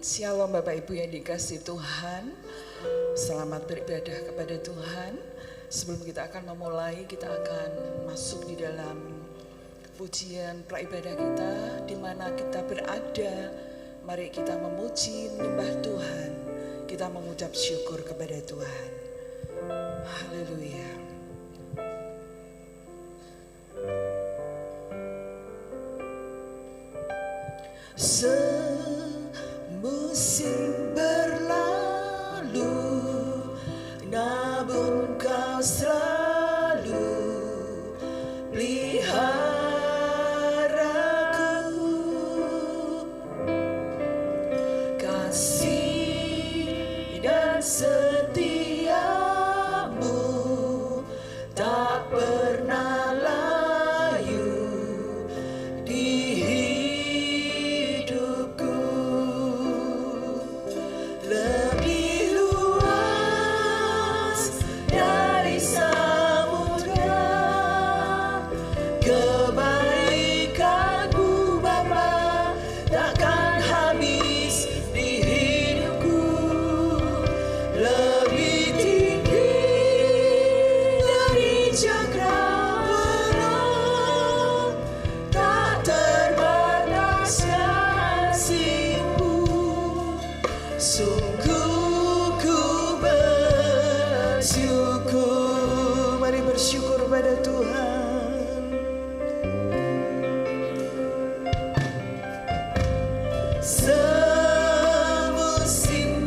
Shalom Bapak Ibu yang dikasihi Tuhan. Selamat beribadah kepada Tuhan. Sebelum kita akan memulai, kita akan masuk di dalam pujian praibadah kita. Di mana kita berada, mari kita memuji, menyembah Tuhan. Kita mengucap syukur kepada Tuhan. Haleluya. Musim berlalu, namun kau selalu peliharaku. Kasih dan setiamu tak pernah layu di lebih luas dari samudra, kebaikan-Mu Bapa takkan habis di hidupku. Lebih tinggi dari cakrawala, tak terbatas kasih-Mu. Sungguh ku bersyukur. Mari bersyukur pada Tuhan. Semusim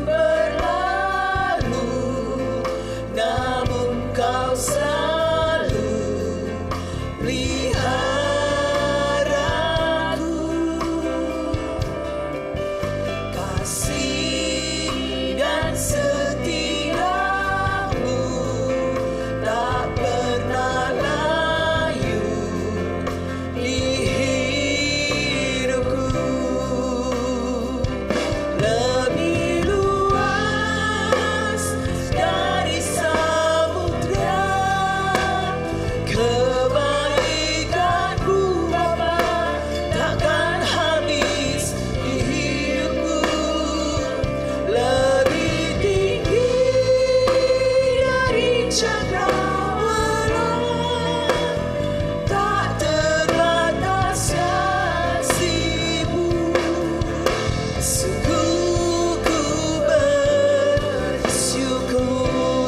berlalu, namun kau selalu peliharaku. Kasih dan setiamu tak pernah layu di hidupku. Lebih luas dari samudra, kebaikan-Mu Bapa takkan habis di hidupku. Lebih tinggi dari cakrawala, tak terbatas kasih-Mu. Sungguh ku bersyukur.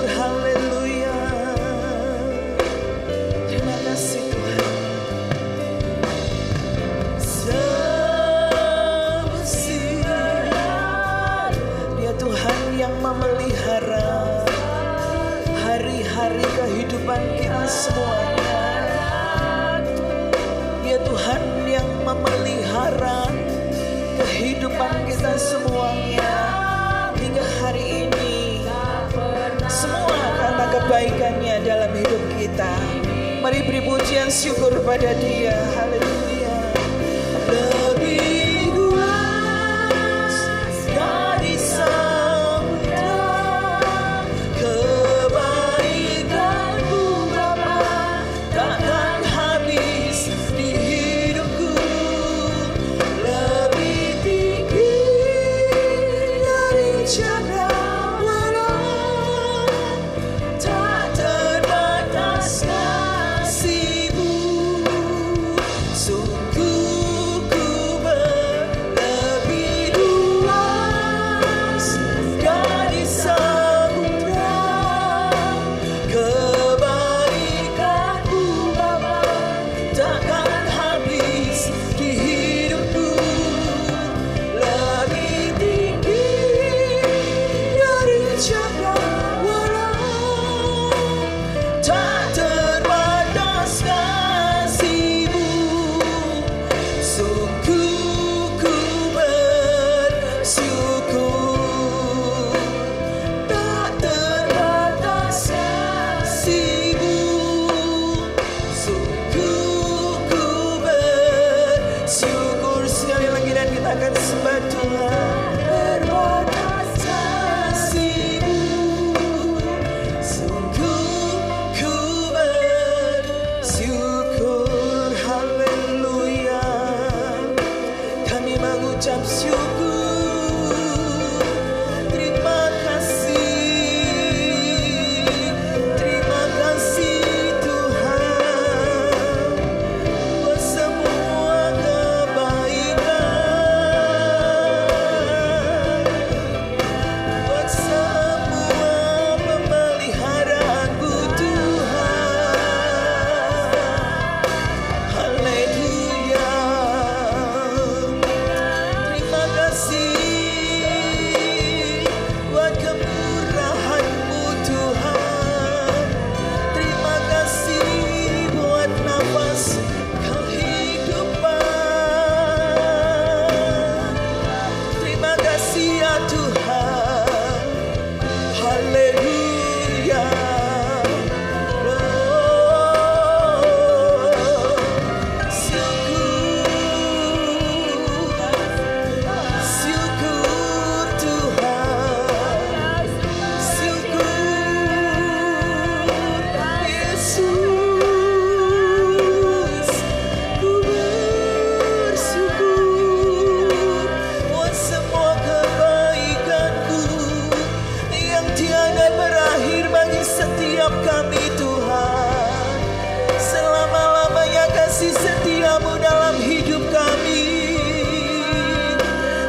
Haleluya. Terima kasih Tuhan. Semusim Dia Tuhan yang memelihara hari-hari kehidupan kita semuanya. Dia Tuhan yang memelihara kehidupan kita semuanya hingga hari ini. Semua karena kebaikan-Nya dalam hidup kita. Mari beri pujian syukur pada Dia. Haleluya. Lebih luas dari samudra, kebaikan-Mu Bapa takkan habis di hidupku. Lebih tinggi dari cakrawala, tak terbatas kasih-Mu. Sungguh ku lebih luas dari samudra, kebaikan-Mu Bapa takkan habis di hidupku. Lebih tinggi Tuhan. Haleluya. Syukur Tuhan. Syukur Yesus. Ku bersyukur buat semua kebaikan-Mu yang tiada berakhir bagi setiap kami Tuhan. Selama-lamanya kasih setia-Mu dalam hidup kami.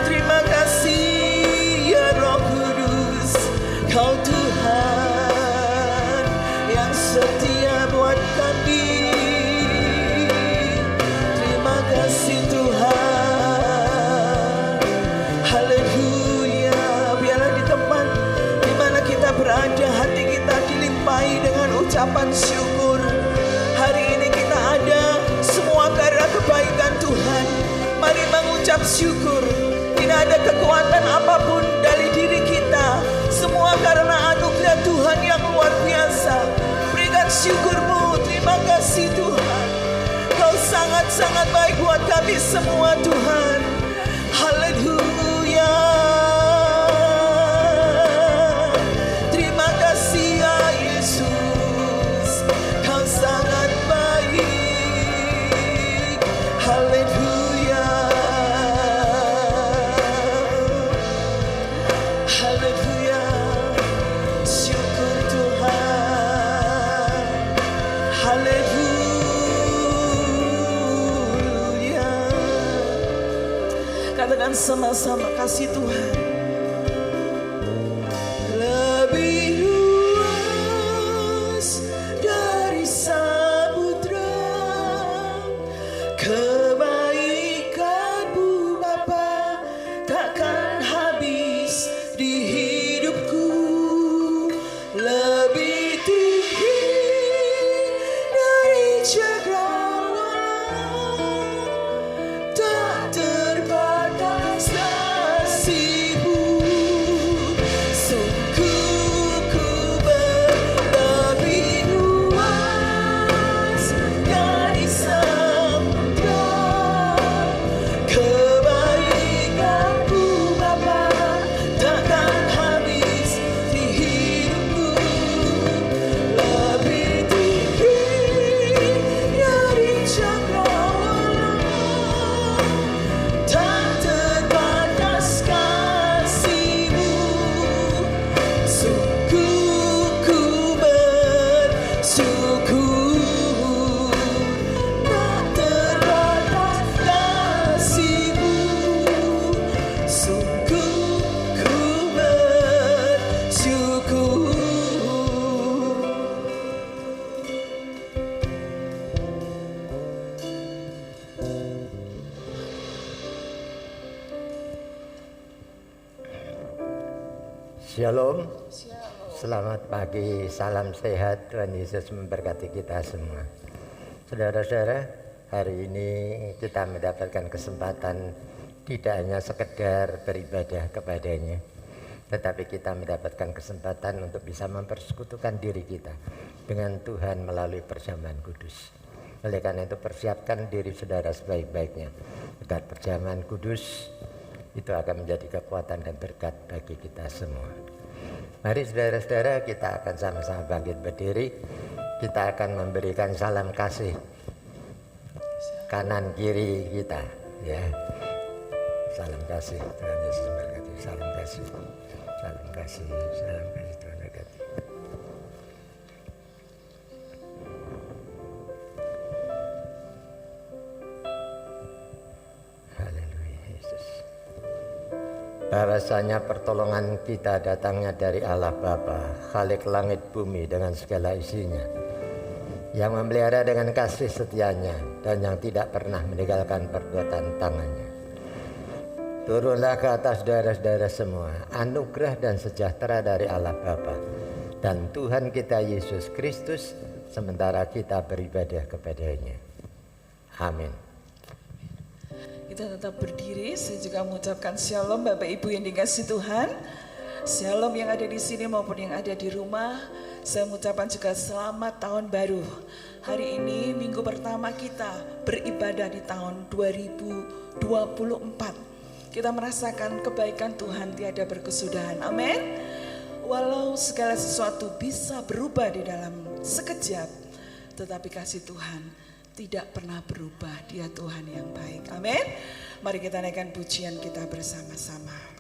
Terima kasih ya Roh Kudus, Kau Tuhan yang setia buat kami. Terima kasih Tuhan. Haleluya. Biarlah di tempat di mana kita berada, hati kita dilimpahi dengan ucapan syukur. Hari ini kita ada semua karena kebaikan Tuhan. Mari mengucap syukur. Tidak ada kekuatan apapun dari diri kita. Semua karena anugerah Tuhan yang luar biasa. Berikan syukur-Mu. Terima kasih Tuhan. Kau sangat-sangat baik buat kami semua Tuhan. Haleluya. Terima kasih ya Yesus. Kau sangat baik. Haleluya. Haleluya. Syukur Tuhan. Haleluya. Katakan sama-sama, kasih Tuhan. Lebih luas dari samudra, kebaikan-Mu Bapa takkan habis di hidupku. Lebih tinggi dari cakrawala, tak terbatas kasih-Mu. Sungguh ku berlebih luas dari samudra, kebaikan-Mu Bapa takkan habis di hidupku. Lebih tinggi dari cakrawala, tak terbatas kasih-Mu. Sungguh ku bersyukur, tak terbatas kasih-Mu. Sungguh ku bersyukur. Shalom. Selamat pagi, salam sehat, Tuhan Yesus memberkati kita semua. Saudara-saudara, hari ini kita mendapatkan kesempatan tidak hanya sekedar beribadah kepadanya, tetapi kita mendapatkan kesempatan untuk bisa mempersekutukan diri kita dengan Tuhan melalui perjamuan kudus. Oleh karena itu persiapkan diri saudara sebaik-baiknya, agar perjamuan kudus itu akan menjadi kekuatan dan berkat bagi kita semua. Mari saudara-saudara, kita akan sama-sama bangkit berdiri. Kita akan memberikan salam kasih kanan kiri kita, ya. Salam kasih, Tuhan Yesus memberkati. Salam kasih, salam kasih, salam kasih, Tuhan memberkati. Haleluya Yesus. Bahwasanya pertolongan kita datangnya dari Allah Bapa, Khalik langit bumi dengan segala isinya, yang memelihara dengan kasih setianya dan yang tidak pernah meninggalkan perbuatan tangannya. Turunlah ke atas saudara-saudara semua anugerah dan sejahtera dari Allah Bapa dan Tuhan kita Yesus Kristus sementara kita beribadah kepadanya. Amin. Kita tetap berdiri. Saya juga mengucapkan shalom Bapak Ibu yang dikasihi Tuhan. Shalom yang ada di sini maupun yang ada di rumah. Saya mengucapkan juga selamat tahun baru. Hari ini minggu pertama kita beribadah di tahun 2024. Kita merasakan kebaikan Tuhan tiada berkesudahan. Amin. Walau segala sesuatu bisa berubah di dalam sekejap, tetapi kasih Tuhan tidak pernah berubah. Dia Tuhan yang baik. Amin. Mari kita naikkan pujian kita bersama-sama.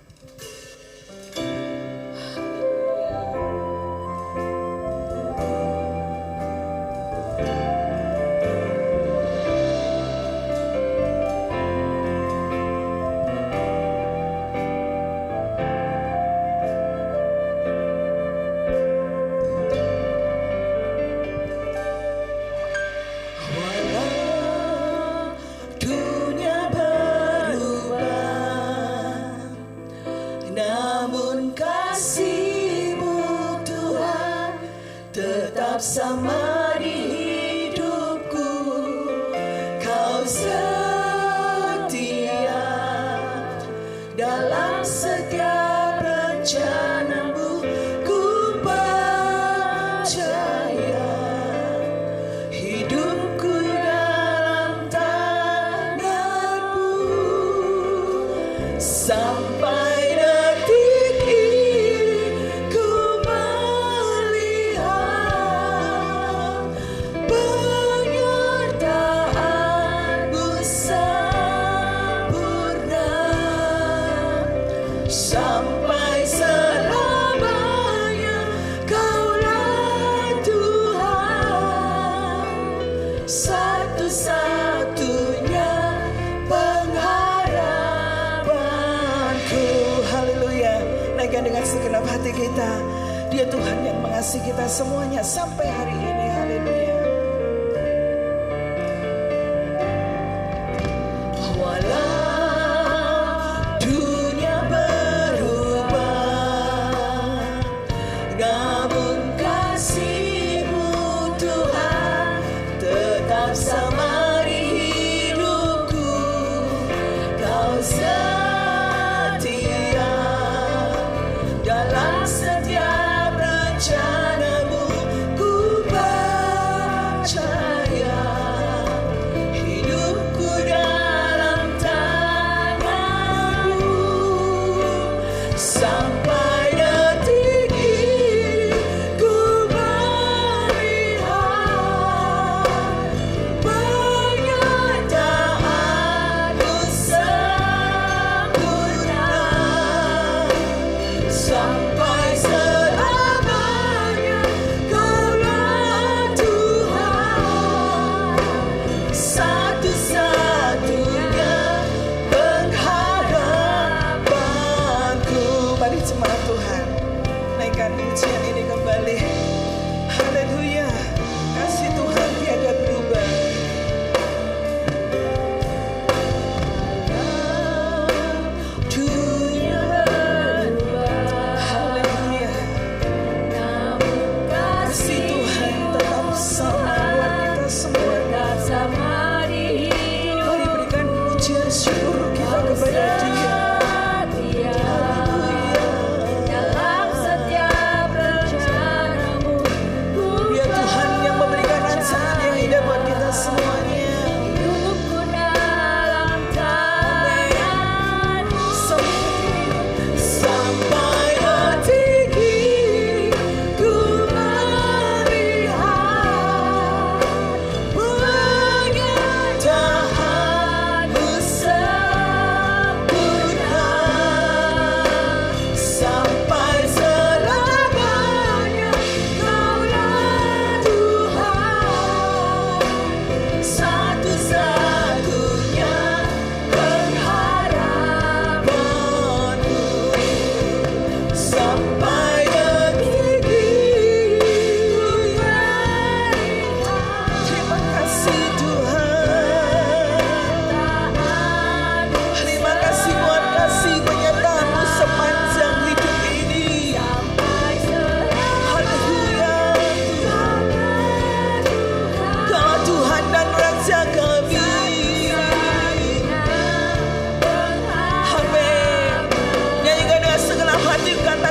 Sama di hidupku, kau setia dalam setiap rencanamu. Ku percaya hidupku dalam tanganmu sampai detik ini. Ku sampai selamanya Kaulah Tuhan, satu-satunya pengharapanku. Haleluya. Naikkan dengan segenap hati kita. Dia Tuhan yang mengasihi kita semuanya sampai hari ini. Haleluya. Sama di hidupku, kau setia dalam setiap rencanamu. Ku percaya hidupku dalam tanganmu sampai detik ini. Ku sampai selamanya Kaulah Tuhan, satu-satunya pengharapanku. Mari jemaat Tuhan, naikkan pujian ini kembali. Haleluya. Kasih Tuhan tiada berubah. Syukur kita kepada Dia. Dalam setiap rencanamu.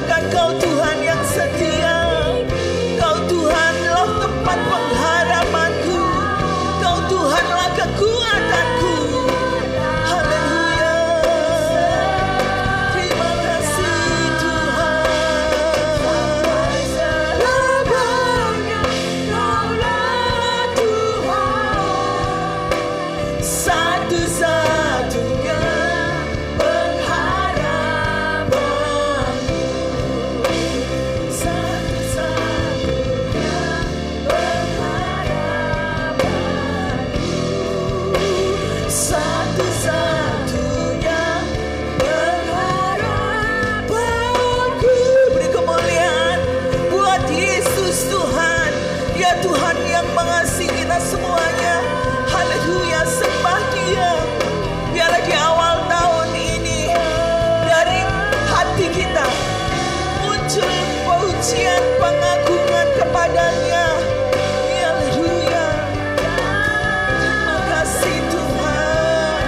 katakan Kau Tuhan yang setia, Kau Tuhanlah tempat pengharapanku, Kau Tuhanlah kekuatanku. Haleluya. Terima kasih Tuhan. Labanya Kaulah Tuhan, satu-satunya pengharapanku, satu-satunya pengharapanku, satu-satunya pengharapanku. Beri kemuliaan buat Yesus Tuhan. Dia Tuhan yang mengasihi kita semuanya. Haleluya, sembah Dia. Biarlah di awal tahun ini dari hati kita muncul pujian pengagungan kepadanya. Haleluya. Terima kasih Tuhan.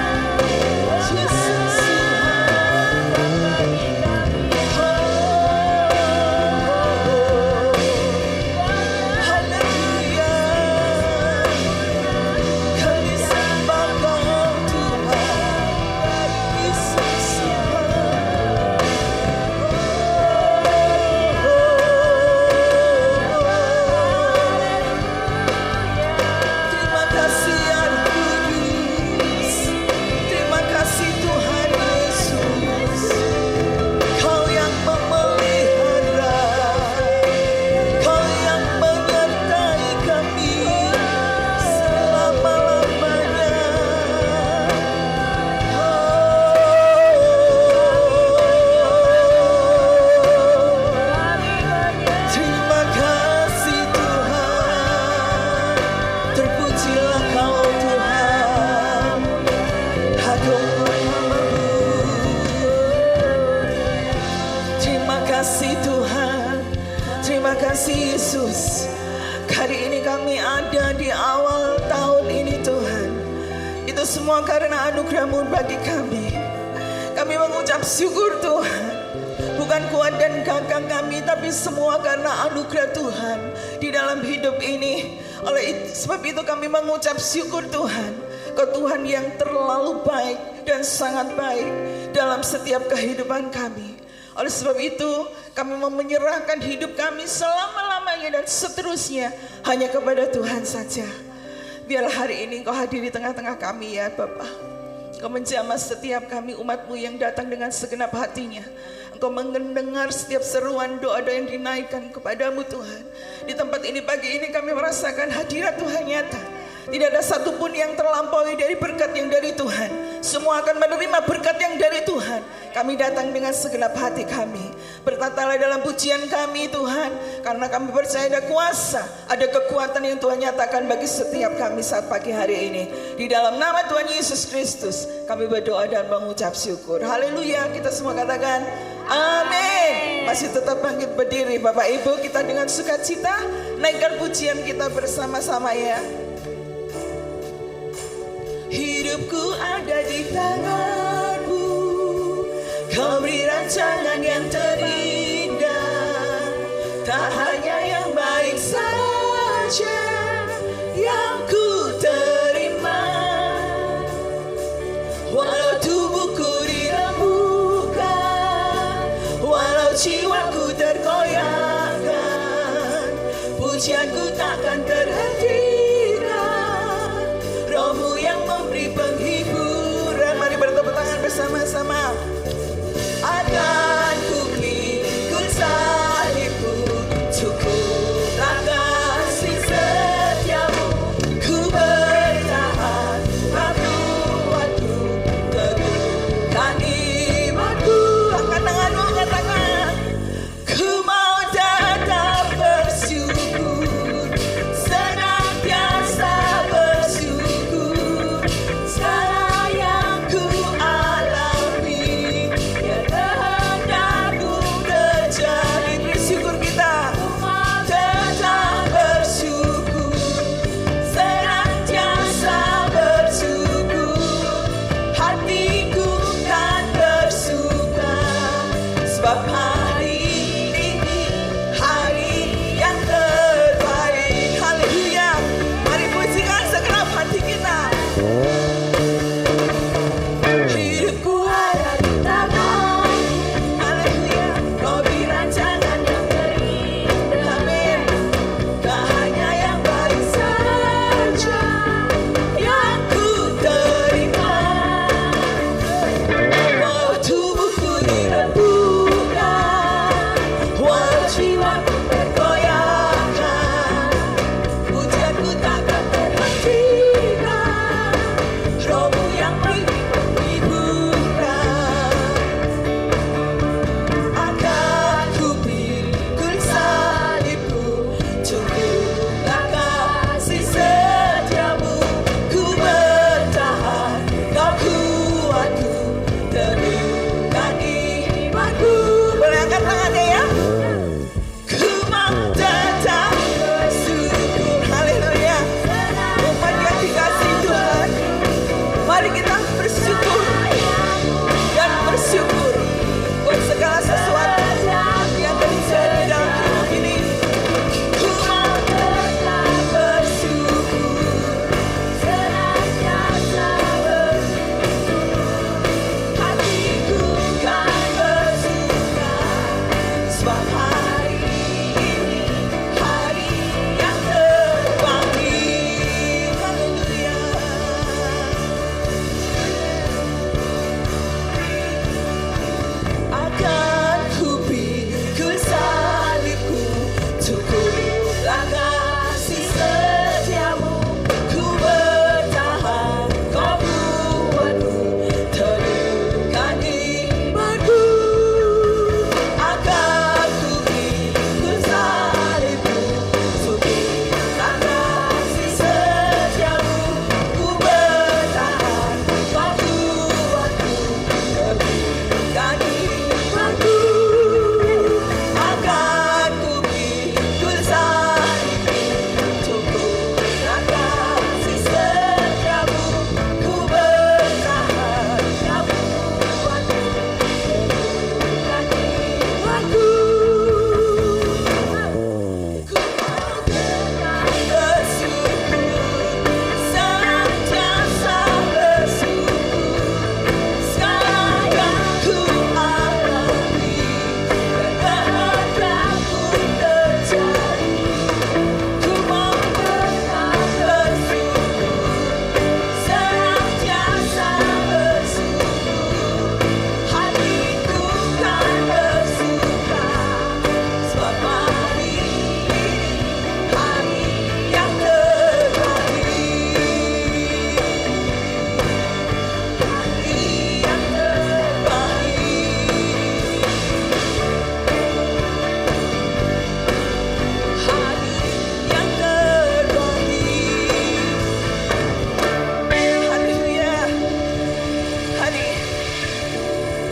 Yesus Haleluya. Kami sembah Kau Tuhan. Yesus Terima kasih Yang Kudus. Terima kasih Tuhan Yesus. Kau yang memelihara, Kau yang menyertai kami selama-lamanya. Terima kasih Tuhan. Terpujilah Kau Tuhan. Adonai namamu. Terima kasih Tuhan. Terima kasih Yesus. Hari ini kami ada di awal tahun ini Tuhan. Itu semua karena anugerah-Mu bagi kami. Kami mengucap syukur Tuhan. Bukan kuat dan gagah kami, tapi semua karena anugerah Tuhan di dalam hidup ini. Sebab itu kami mengucap syukur Tuhan. Kau Tuhan yang terlalu baik dan sangat baik dalam setiap kehidupan kami. Oleh sebab itu kami mau menyerahkan hidup kami selama-lamanya dan seterusnya hanya kepada Tuhan saja. Biarlah hari ini Kau hadir di tengah-tengah kami ya Bapa. Kau menjamah setiap kami umat-Mu yang datang dengan segenap hatinya. Engkau mendengar setiap seruan doa-doa yang dinaikkan kepadamu Tuhan. Di tempat ini pagi ini kami merasakan hadirat Tuhan nyata. Tidak ada satupun yang terlampaui dari berkat yang dari Tuhan. Semua akan menerima berkat yang dari Tuhan. Kami datang dengan segenap hati kami. Bertatalah dalam pujian kami Tuhan. Karena kami percaya ada kuasa, ada kekuatan yang Tuhan nyatakan bagi setiap kami saat pagi hari ini. Di dalam nama Tuhan Yesus Kristus kami berdoa dan mengucap syukur. Haleluya. Kita semua katakan amin. Masih tetap bangkit berdiri Bapak Ibu. Kita dengan sukacita naikkan pujian kita bersama-sama ya. Hidupku ada di tangan-Mu, Kau beri rancangan yang terindah. Tak hanya yang baik saja yang ku terima. Walau tubuhku dirembukan, walau jiwaku tergoyahkan, pujianku takkan terhenti. Roh-Mu yang memberi penghiburan. Mari bertepuk tangan bersama-sama. Akan ku pikul salibmu, cukuplah kasih setiamu. Ku bertahan waktu teguhkan imanku. Angkat tanganmu, angkat tangan. Ku mau tetap bersyukur, senantiasa bersyukur. Segala yang ku alami, ya kehendak-Mu terjadi. Beri syukur kita. Ku mau tetap bersyukur, senantiasa bersyukur. Hatiku kan bersuka, sebab hari tangannya ya. Ku mau tetap bersyukur. Haleluya. Umat yang dikasih Tuhan, mari kita bersyukur dan bersyukur buat segala sesuatu yang terjadi dalam hidup ini. Ku mau tetap bersyukur, senantiasa bersyukur. Hatiku kan bersuka, sebab hari ini hari yang terbaik. Haleluya. Akan ku pikul salibku, cukuplah kasih setiamu. Ku bertahan, kau buatku teduhkan imanku. Akan ku pikul salibku, cukuplah kasih setiamu. Ku bertahan, kau buatku teduhkan imanku. Akan ku pikul salibku, cukuplah kasih setiamu. Ku bertahan, kau buatku teduhkan imanku. Ku mau tetap bersyukur, senantiasa bersyukur. Segala yang ku alami dan kehendak pun terjadi. Ku mau tetap bersyukur, senantiasa bersyukur. Hatiku kan bersuka, sebab hari ini hari yang terbaik. Hari yang terbaik. Hari yang terbaik. Haleluya.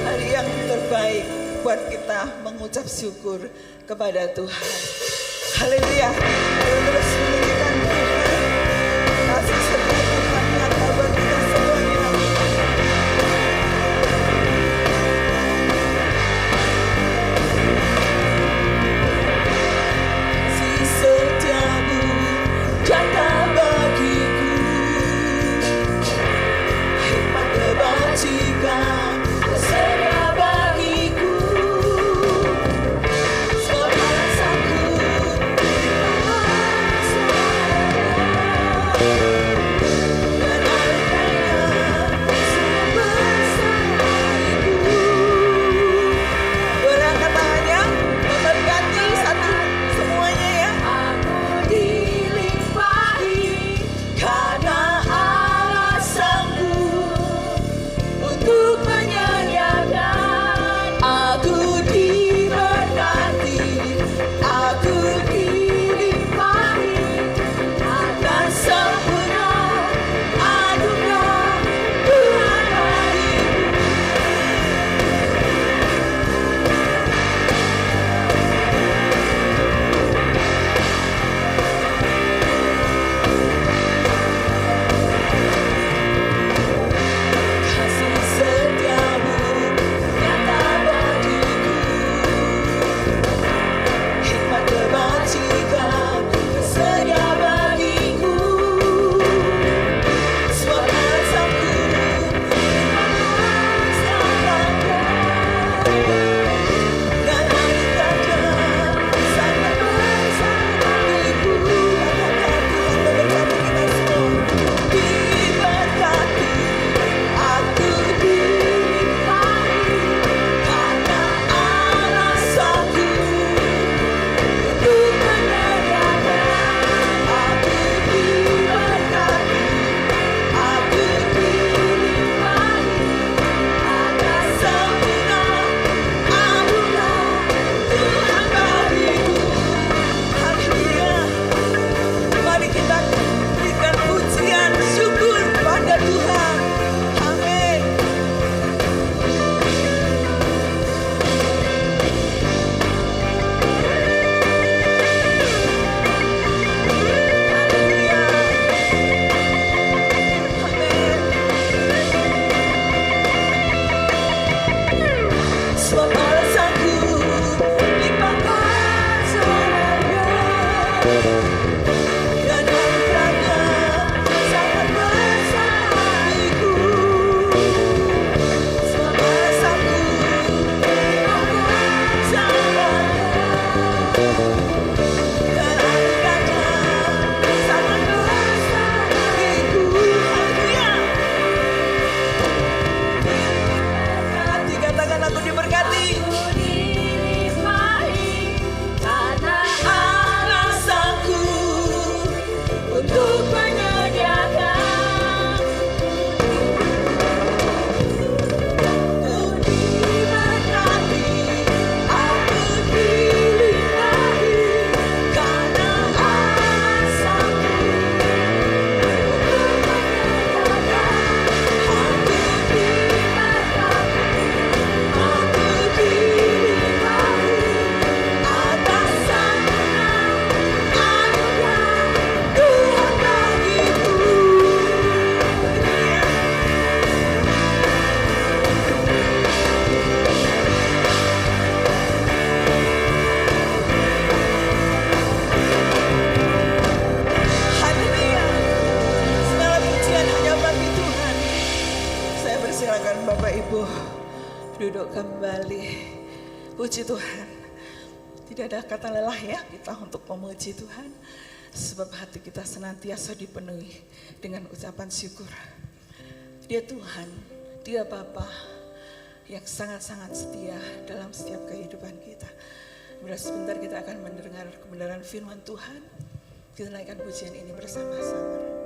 Hari yang terbaik buat kita mengucap syukur kepada Tuhan. Haleluya. Ayo terus menyanyikan Tuhan. Kasih setia Tuhan nyata buat kita semuanya. Kasih setiamu nyata bagiku, hikmat kebajikan tersedia bagiku. Sebab rasaku di bawah duduk kembali. Puji Tuhan. Tidak ada kata lelah ya kita untuk memuji Tuhan. Sebab hati kita senantiasa dipenuhi dengan ucapan syukur. Dia Tuhan, Dia Bapa yang sangat-sangat setia dalam setiap kehidupan kita. Bila sebentar kita akan mendengar kebenaran firman Tuhan. Kita naikkan pujian ini bersama-sama.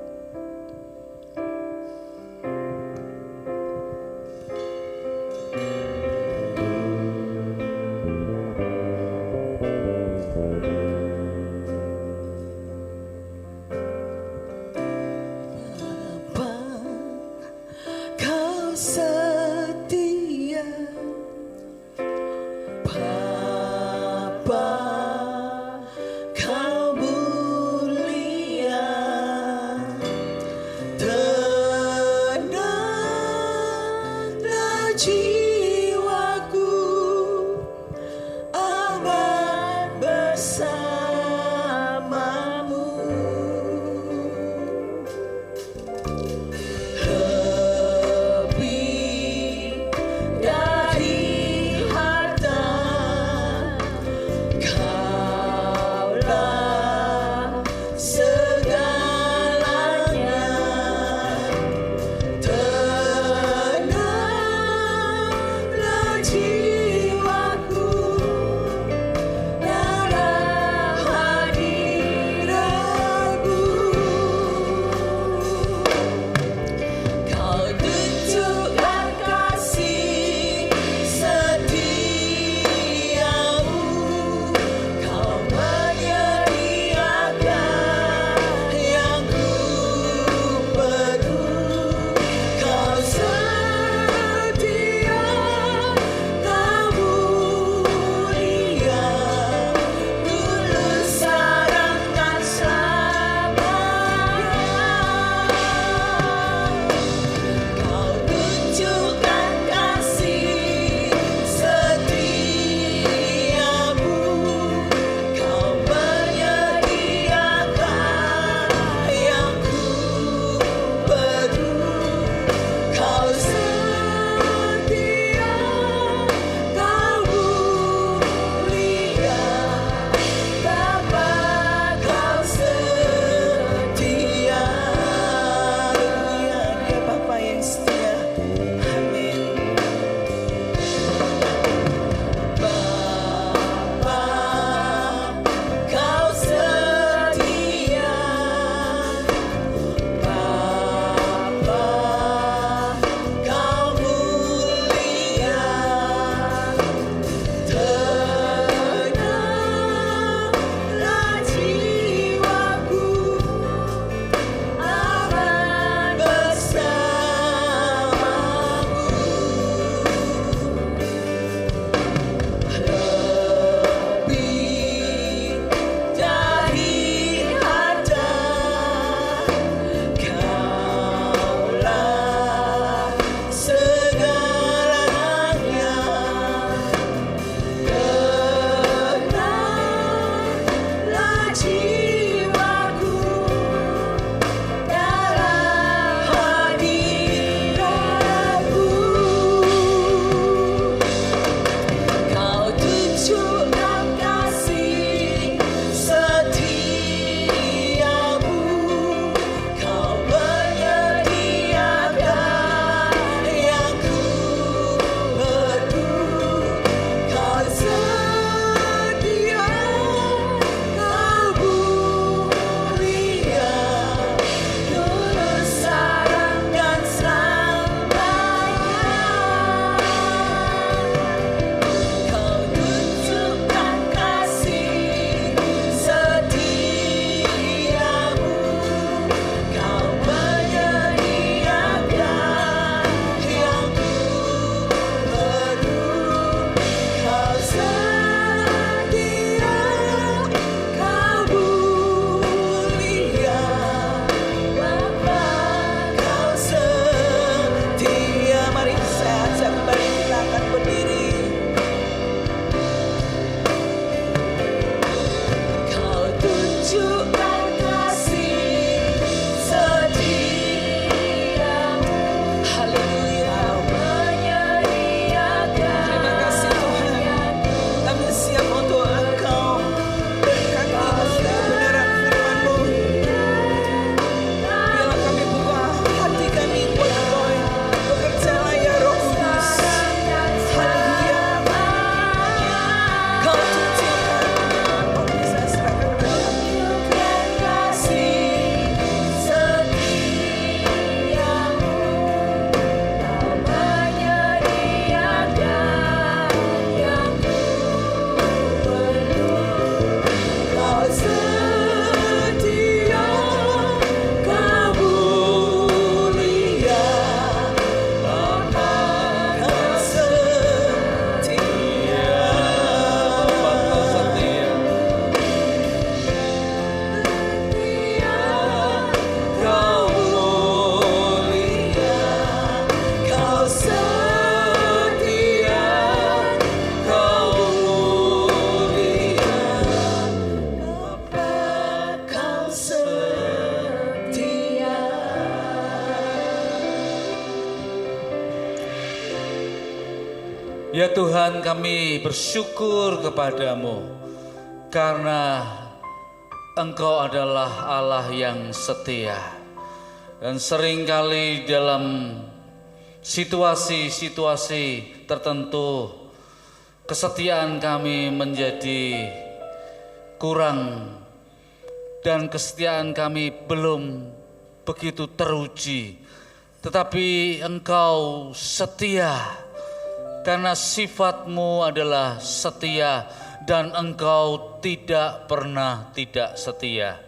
kami siap untuk Engkau berkati kebenaran firman-Mu. Biarlah kami buka hati kami buat Engkau. Bekerjalah ya Roh Kudus. Haleluya. Kau Tuhan, kau bisa serahkan Ya Tuhan, kami bersyukur kepadamu karena Engkau adalah Allah yang setia. Dan seringkali dalam situasi-situasi tertentu kesetiaan kami menjadi kurang dan kesetiaan kami belum begitu teruji. Tetapi Engkau setia. Karena sifat-Mu adalah setia dan Engkau tidak pernah tidak setia.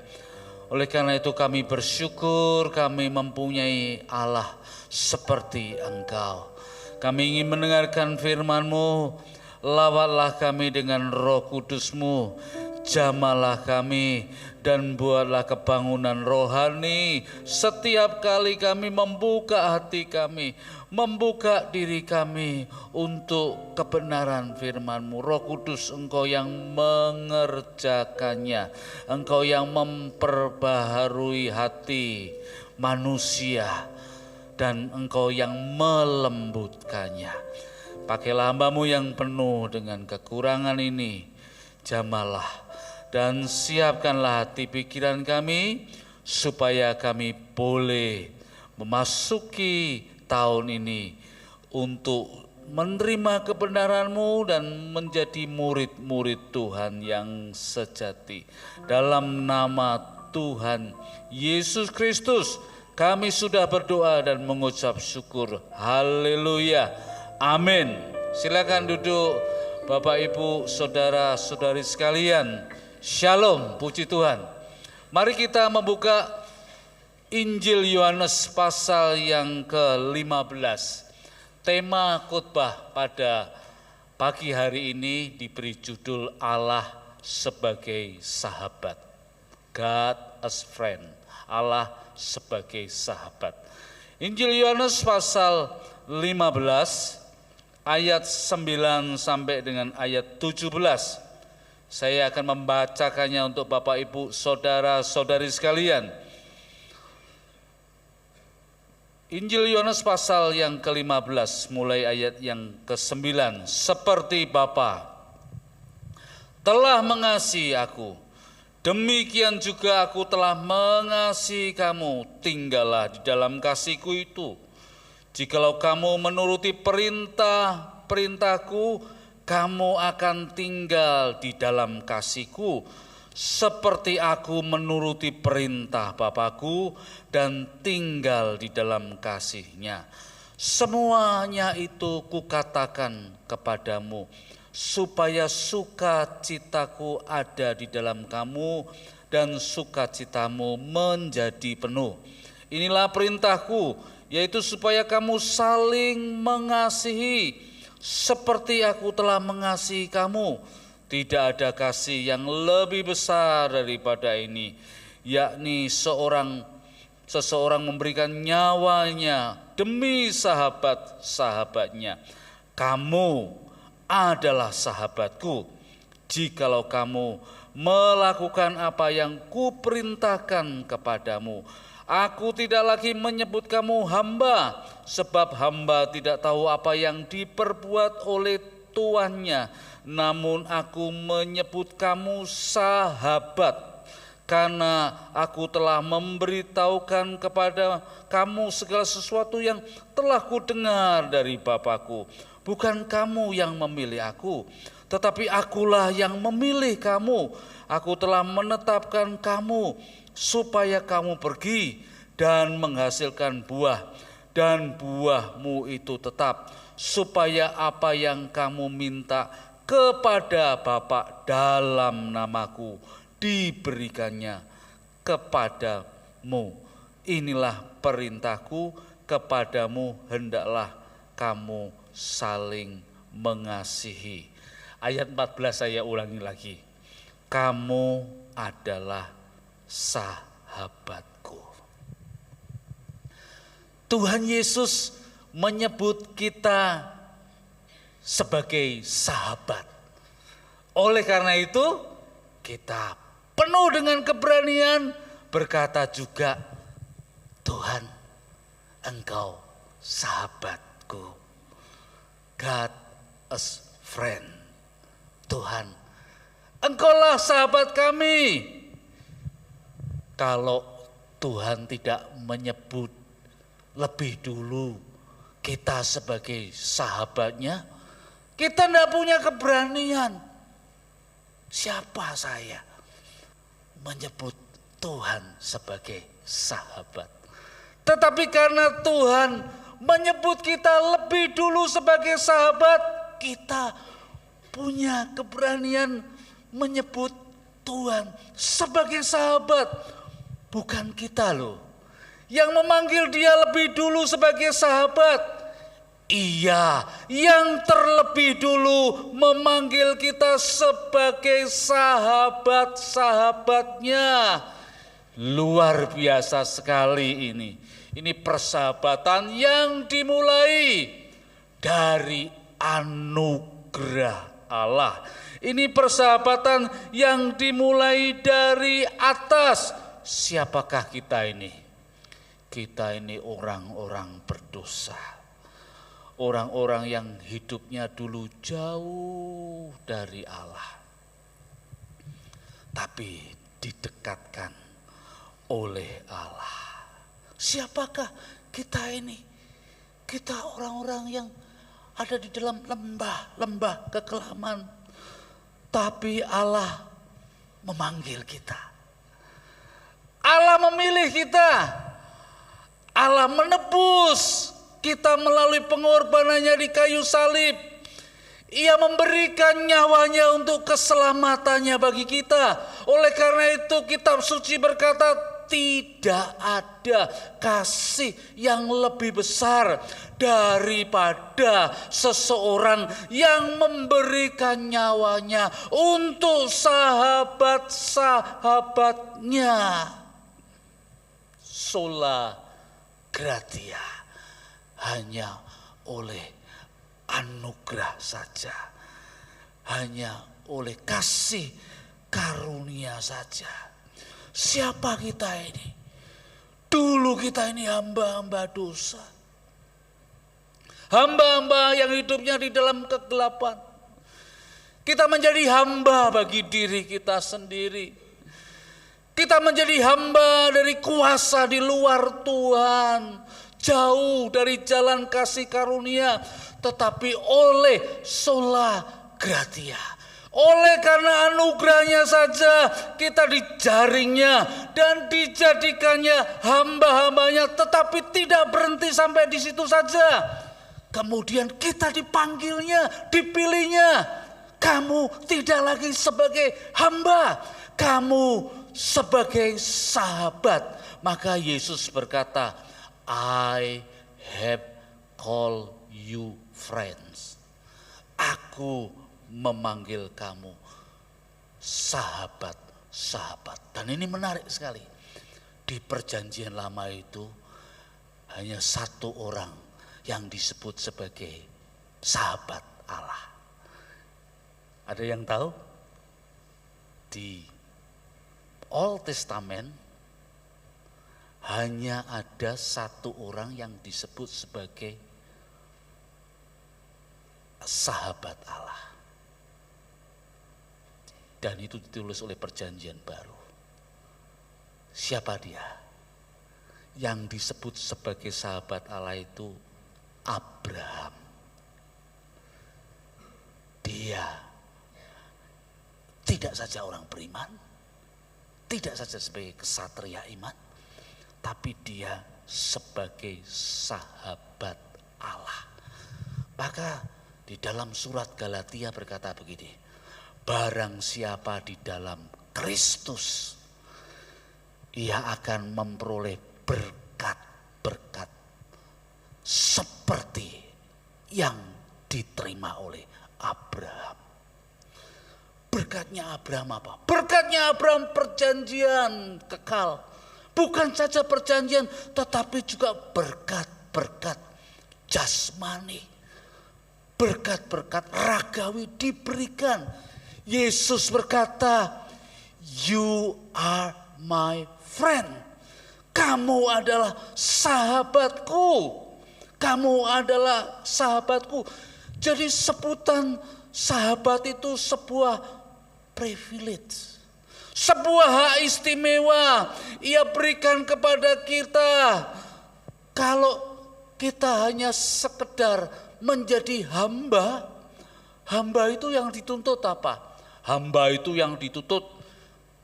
Oleh karena itu kami bersyukur kami mempunyai Allah seperti Engkau. Kami ingin mendengarkan firman-Mu, lawatlah kami dengan Roh Kudus-Mu, jamalah kami dan buatlah kebangunan rohani setiap kali kami membuka hati kami, membuka diri kami untuk kebenaran firman-Mu. Roh Kudus, Engkau yang mengerjakannya, Engkau yang memperbaharui hati manusia dan Engkau yang melembutkannya. Pakailah hamba-Mu yang penuh dengan kekurangan ini, jamalah dan siapkanlah hati pikiran kami supaya kami boleh memasuki tahun ini untuk menerima kebenaran-Mu dan menjadi murid-murid Tuhan yang sejati. Dalam nama Tuhan Yesus Kristus kami sudah berdoa dan mengucap syukur. Haleluya. Amin. Silakan duduk Bapak Ibu, saudara-saudari sekalian. Shalom, puji Tuhan. Mari kita membuka Injil Yohanes pasal yang ke-15. Tema khotbah pada pagi hari ini diberi judul Allah sebagai sahabat. God as friend. Allah sebagai sahabat. Injil Yohanes pasal 15 ayat 9 sampai dengan ayat 17. Saya akan membacakannya untuk Bapak Ibu saudara-saudari sekalian. Injil Yohanes pasal yang ke-15 mulai ayat yang ke-9. Seperti Bapa telah mengasihi aku, demikian juga aku telah mengasihi kamu. Tinggallah di dalam kasih-Ku itu. Jikalau kamu menuruti perintah-perintahku, kamu akan tinggal di dalam kasih-Ku, seperti aku menuruti perintah Bapa-Ku dan tinggal di dalam kasih-Nya. Semuanya itu Kukatakan kepadamu, supaya sukacitaku ada di dalam kamu dan sukacitamu menjadi penuh. Inilah perintahku, yaitu supaya kamu saling mengasihi, seperti aku telah mengasihi kamu. Tidak ada kasih yang lebih besar daripada ini, yakni seseorang memberikan nyawanya demi sahabat-sahabatnya. Kamu adalah sahabatku, jikalau kamu melakukan apa yang Kuperintahkan kepadamu. Aku tidak lagi menyebut kamu hamba, sebab hamba tidak tahu apa yang diperbuat oleh tuannya, namun aku menyebut kamu sahabat. Karena aku telah memberitahukan kepada kamu segala sesuatu yang telah kudengar dari Bapa-Ku. Bukan kamu yang memilih aku, tetapi akulah yang memilih kamu. Aku telah menetapkan kamu supaya kamu pergi dan menghasilkan buah, dan buahmu itu tetap, supaya apa yang kamu minta kepada Bapa dalam namaku diberikannya kepadamu. Inilah perintahku kepadamu, hendaklah kamu saling mengasihi. Ayat 14 saya ulangi lagi. Kamu adalah sahabatku. Tuhan Yesus menyebut kita sebagai sahabat. Oleh karena itu, kita penuh dengan keberanian berkata juga, Tuhan, Engkau sahabatku. God is friend. Tuhan, Engkaulah sahabat kami. Kalau Tuhan tidak menyebut lebih dulu kita sebagai sahabatnya, kita tidak punya keberanian. Siapa saya menyebut Tuhan sebagai sahabat? Tetapi karena Tuhan menyebut kita lebih dulu sebagai sahabat, kita punya keberanian menyebut Tuhan sebagai sahabat. Bukan kita loh yang memanggil dia lebih dulu sebagai sahabat. Ia yang terlebih dulu memanggil kita sebagai sahabat-sahabatnya. Luar biasa sekali ini. Ini persahabatan yang dimulai dari anugerah Allah. Ini persahabatan yang dimulai dari atas. Siapakah kita ini? Kita ini orang-orang berdosa. Orang-orang yang hidupnya dulu jauh dari Allah. Tapi didekatkan oleh Allah. Siapakah kita ini? Kita orang-orang yang ada di dalam lembah kekelaman. Tapi Allah memanggil kita. Allah memilih kita. Allah menebus kita melalui pengorbanannya di kayu salib. Ia memberikan nyawanya untuk keselamatannya bagi kita. Oleh karena itu kitab suci berkata, tidak ada kasih yang lebih besar daripada seseorang yang memberikan nyawanya untuk sahabat-sahabatnya. Sola gratia, hanya oleh anugerah saja, hanya oleh kasih karunia saja. Siapa kita ini? Dulu kita ini hamba-hamba dosa, hamba-hamba yang hidupnya di dalam kegelapan. Kita menjadi hamba bagi diri kita sendiri. Kita menjadi hamba dari kuasa di luar Tuhan, jauh dari jalan kasih karunia, tetapi oleh sola gratia, oleh karena anugerahnya saja kita dijaringnya dan dijadikannya hamba-hambanya, tetapi tidak berhenti sampai di situ saja. Kemudian kita dipanggilnya, dipilihnya. Kamu tidak lagi sebagai hamba, kamu sebagai sahabat. Maka Yesus berkata, I have called you friends. Aku memanggil kamu sahabat-sahabat. Dan ini menarik sekali. Di perjanjian lama itu hanya satu orang yang disebut sebagai sahabat Allah. Ada yang tahu? Di Old Testament hanya ada satu orang yang disebut sebagai sahabat Allah. Dan itu ditulis oleh Perjanjian Baru. Siapa dia? Yang disebut sebagai sahabat Allah itu Abraham. Dia tidak saja orang beriman, tidak saja sebagai kesatria iman, tapi dia sebagai sahabat Allah. Maka di dalam surat Galatia berkata begini, barang siapa di dalam Kristus, ia akan memperoleh berkat-berkat seperti yang diterima oleh Abraham. Berkatnya Abraham apa? Berkatnya Abraham perjanjian kekal. Bukan saja perjanjian, tetapi juga berkat-berkat jasmani. Berkat-berkat ragawi diberikan. Yesus berkata, "You are my friend." Kamu adalah sahabatku. Kamu adalah sahabatku. Jadi sebutan sahabat itu sebuah privilege. Sebuah hak istimewa. Ia berikan kepada kita. Kalau kita hanya sekedar menjadi hamba. Hamba itu yang dituntut apa? Hamba itu yang dituntut,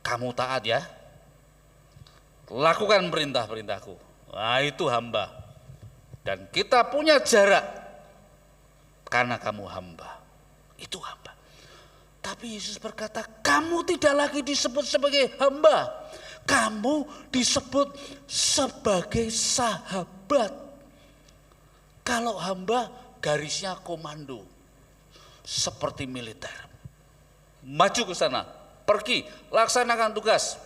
kamu taat ya. Lakukan perintah-perintahku. Nah itu hamba. Dan kita punya jarak. Karena kamu hamba. Itu hamba. Tapi Yesus berkata, kamu tidak lagi disebut sebagai hamba. Kamu disebut sebagai sahabat. Kalau hamba garisnya komando. Seperti militer. Maju ke sana, pergi, laksanakan tugas.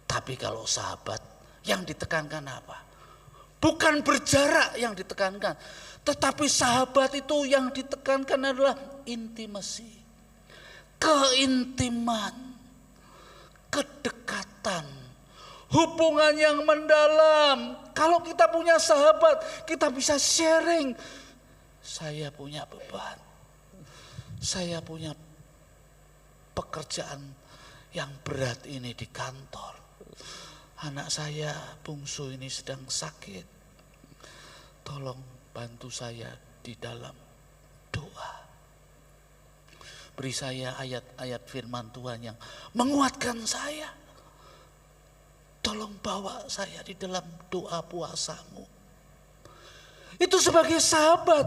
Tapi kalau sahabat, yang ditekankan apa? Bukan berjarak yang ditekankan. Tetapi sahabat itu yang ditekankan adalah intimasi. Keintiman. Kedekatan. Hubungan yang mendalam. Kalau kita punya sahabat, kita bisa sharing. Saya punya beban. Saya punya pekerjaan yang berat ini di kantor. Anak saya bungsu ini sedang sakit. Tolong bantu saya di dalam doa. Beri saya ayat-ayat firman Tuhan yang menguatkan saya. Tolong bawa saya di dalam doa puasamu. Itu sebagai sahabat.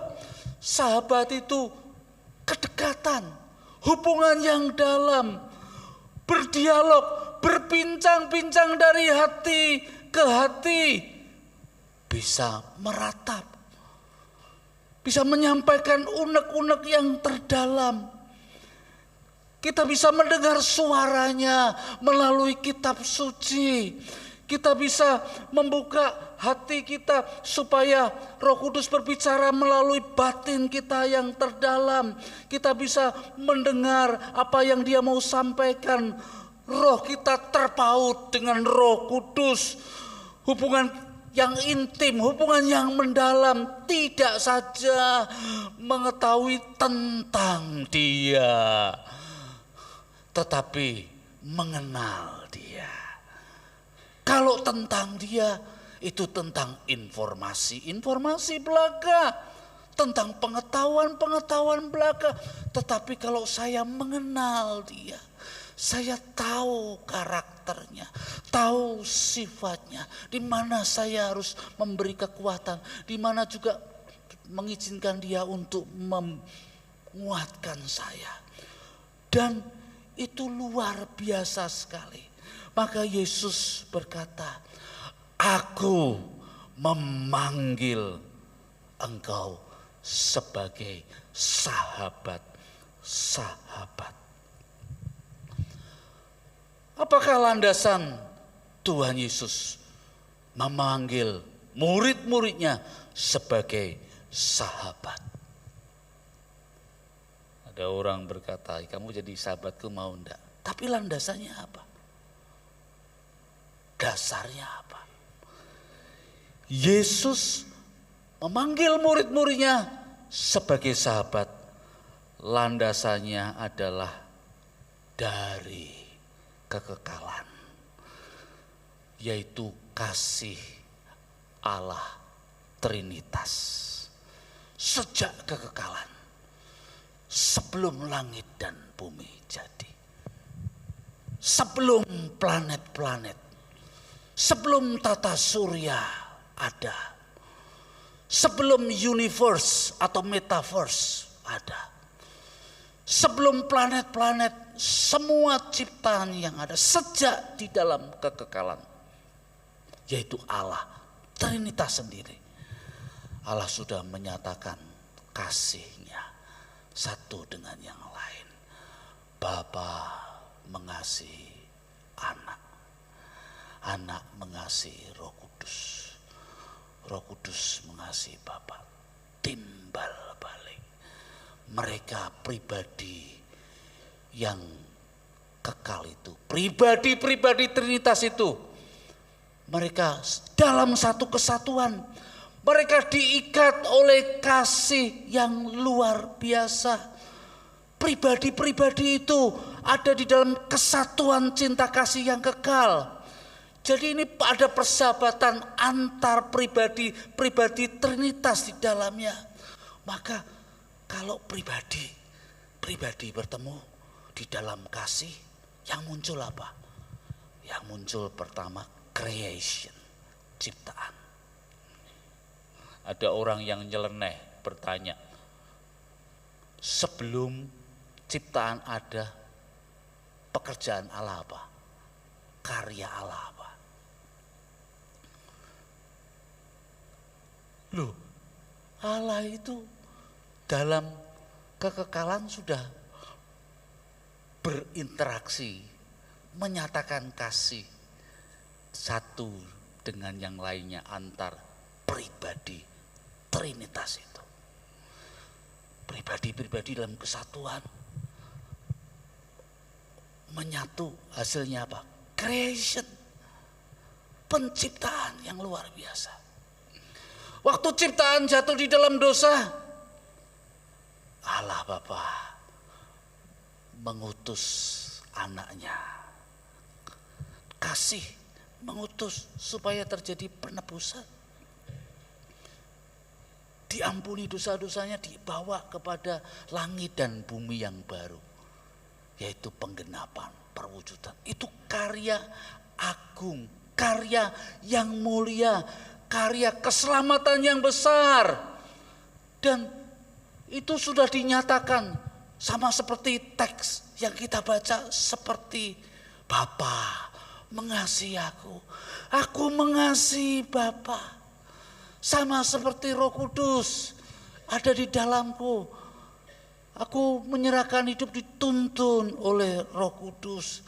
Sahabat itu kedekatan, hubungan yang dalam, berdialog, berbincang-bincang dari hati ke hati, bisa meratap, bisa menyampaikan unek-unek yang terdalam. Kita bisa mendengar suaranya melalui kitab suci. Kita bisa membuka hati kita supaya Roh Kudus berbicara melalui batin kita yang terdalam. Kita bisa mendengar apa yang Dia mau sampaikan. Roh kita terpaut dengan Roh Kudus. Hubungan yang intim, hubungan yang mendalam. Tidak saja mengetahui tentang Dia, tetapi mengenal Dia. Kalau tentang Dia, itu tentang informasi belaka, tentang pengetahuan belaka. Tetapi kalau saya mengenal Dia, saya tahu karakternya, tahu sifatnya, di mana saya harus memberi kekuatan, di mana juga mengizinkan Dia untuk menguatkan saya. Dan itu luar biasa sekali. Maka Yesus berkata, aku memanggil engkau sebagai sahabat-sahabat. Apakah landasan Tuhan Yesus memanggil murid-muridnya sebagai sahabat? Ada orang berkata, kamu jadi sahabatku mau enggak? Tapi landasannya apa? Dasarnya apa? Yesus memanggil murid-muridnya sebagai sahabat landasannya adalah dari kekekalan, yaitu kasih Allah Trinitas sejak kekekalan, sebelum langit dan bumi jadi, sebelum planet-planet, sebelum tata surya ada, sebelum universe atau metaverse ada, sebelum planet-planet, semua ciptaan yang ada sejak di dalam kekekalan, yaitu Allah Trinitas sendiri. Allah sudah menyatakan kasih-Nya satu dengan yang lain. Bapa mengasihi anak, anak mengasihi Roh Kudus, Roh Kudus mengasihi Bapa. Timbal balik mereka pribadi yang kekal itu, pribadi-pribadi Trinitas itu, mereka dalam satu kesatuan. Mereka diikat oleh kasih yang luar biasa. Pribadi-pribadi itu ada di dalam kesatuan cinta kasih yang kekal. Jadi ini ada persahabatan antar pribadi Trinitas di dalamnya. Maka kalau pribadi bertemu di dalam kasih, yang muncul apa? Yang muncul pertama creation, ciptaan. Ada orang yang nyeleneh bertanya, sebelum ciptaan ada, pekerjaan Allah apa? Karya Allah apa? Loh, Allah itu dalam kekekalan sudah berinteraksi, menyatakan kasih satu dengan yang lainnya antar pribadi Trinitas itu. Pribadi-pribadi dalam kesatuan menyatu, hasilnya apa? Creation, penciptaan yang luar biasa. Waktu ciptaan jatuh di dalam dosa, Allah Bapa mengutus anaknya, kasih mengutus supaya terjadi penebusan. Diampuni dosa-dosanya, dibawa kepada langit dan bumi yang baru, yaitu penggenapan, perwujudan. Itu karya agung, karya yang mulia, karya keselamatan yang besar. Dan itu sudah dinyatakan sama seperti teks yang kita baca, seperti Bapa mengasihi aku mengasihi Bapa. Sama seperti Roh Kudus ada di dalamku. Aku menyerahkan hidup dituntun oleh Roh Kudus.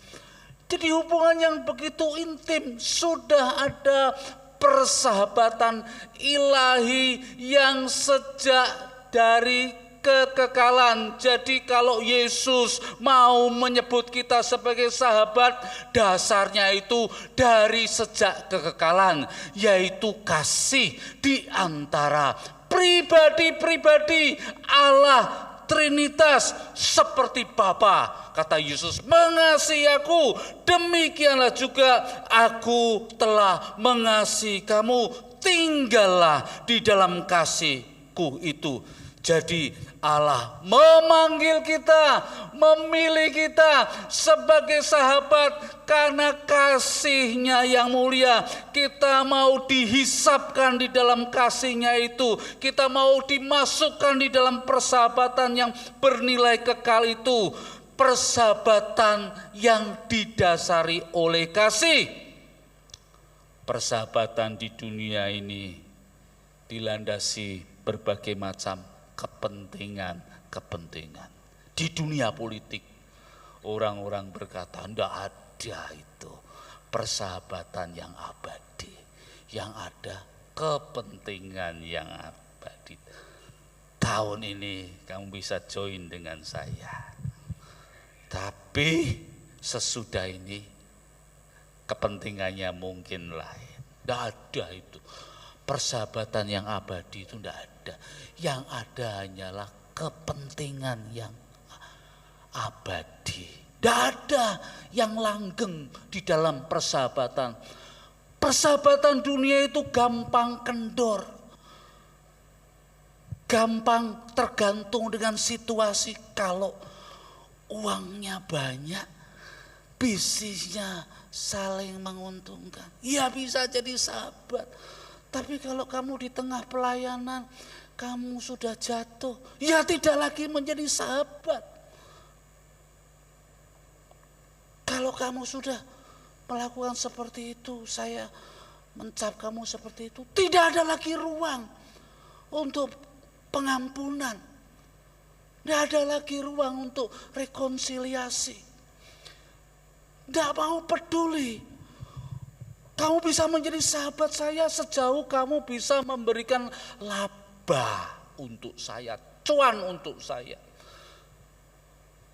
Jadi hubungan yang begitu intim, sudah ada persahabatan ilahi yang sejak dari kekekalan. Jadi kalau Yesus mau menyebut kita sebagai sahabat, dasarnya itu dari sejak kekekalan, yaitu kasih di antara pribadi-pribadi Allah Trinitas seperti Bapa. Kata Yesus, mengasihi aku, demikianlah juga aku telah mengasihi kamu. Tinggallah di dalam kasihku itu. Jadi Allah memanggil kita, memilih kita sebagai sahabat karena kasih-Nya yang mulia. Kita mau dihisapkan di dalam kasih-Nya itu. Kita mau dimasukkan di dalam persahabatan yang bernilai kekal itu. Persahabatan yang didasari oleh kasih. Persahabatan di dunia ini dilandasi berbagai macam kepentingan. Di dunia politik orang-orang berkata tidak ada itu persahabatan yang abadi, yang ada kepentingan yang abadi. Tahun ini kamu bisa join dengan saya, tapi sesudah ini kepentingannya mungkin lain. Tidak ada itu. persahabatan yang abadi itu tidak ada. Yang ada hanyalah kepentingan yang abadi. Tidak ada yang langgeng di dalam persahabatan. Persahabatan dunia itu gampang kendor. Gampang tergantung dengan situasi. Kalau uangnya banyak, bisnisnya saling menguntungkan, ya bisa jadi sahabat. Tapi kalau kamu di tengah pelayanan, kamu sudah jatuh, ya tidak lagi menjadi sahabat. Kalau kamu sudah melakukan seperti itu, saya mencap kamu seperti itu, tidak ada lagi ruang untuk pengampunan. Tidak ada lagi ruang untuk rekonsiliasi. Tidak mau peduli. Kamu bisa menjadi sahabat saya sejauh kamu bisa memberikan laba untuk saya, cuan untuk saya.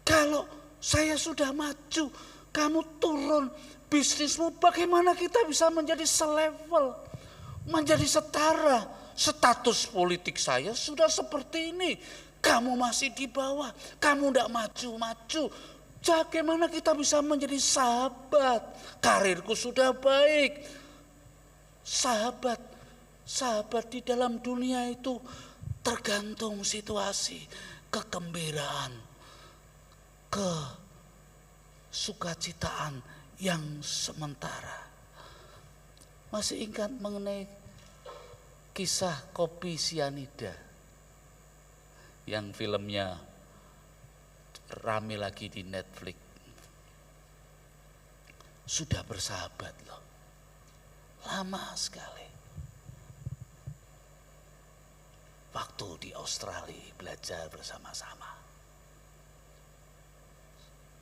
Kalau saya sudah maju, kamu turun bisnismu, bagaimana kita bisa menjadi selevel, menjadi setara? Status politik saya sudah seperti ini, kamu masih di bawah, kamu tidak maju-maju. Bagaimana kita bisa menjadi sahabat? Karirku sudah baik. Sahabat di dalam dunia itu tergantung situasi, kegembiraan, kesukacitaan yang sementara. Masih ingat mengenai kisah kopi sianida yang filmnya rame lagi di Netflix. Sudah bersahabat loh, lama sekali. Waktu di Australia belajar bersama-sama,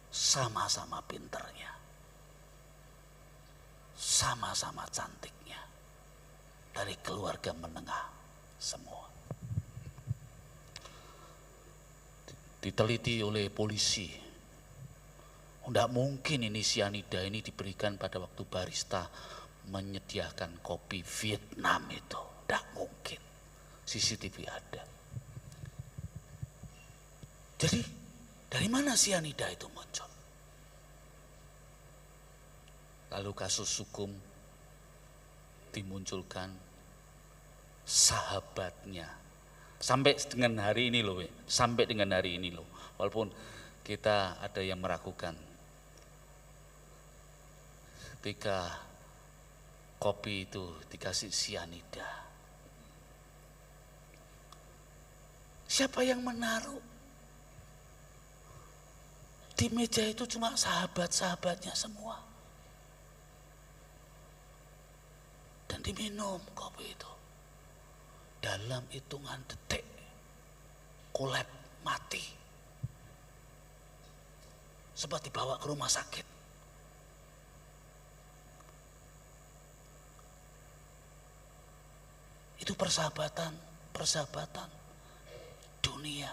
sama-sama pinternya, sama-sama cantiknya, dari keluarga menengah semua. Diteliti oleh polisi, tidak mungkin ini sianida ini diberikan pada waktu barista menyediakan kopi Vietnam itu, tidak mungkin. CCTV ada. Jadi dari mana sianida itu muncul? Lalu kasus hukum dimunculkan, sahabatnya. Sampai dengan hari ini loh, walaupun kita ada yang meragukan. Ketika kopi itu dikasih sianida, siapa yang menaruh? Di meja itu cuma sahabat-sahabatnya semua. Dan diminum kopi itu. Dalam hitungan detik, kolab mati. Sempat dibawa ke rumah sakit. Itu persahabatan dunia.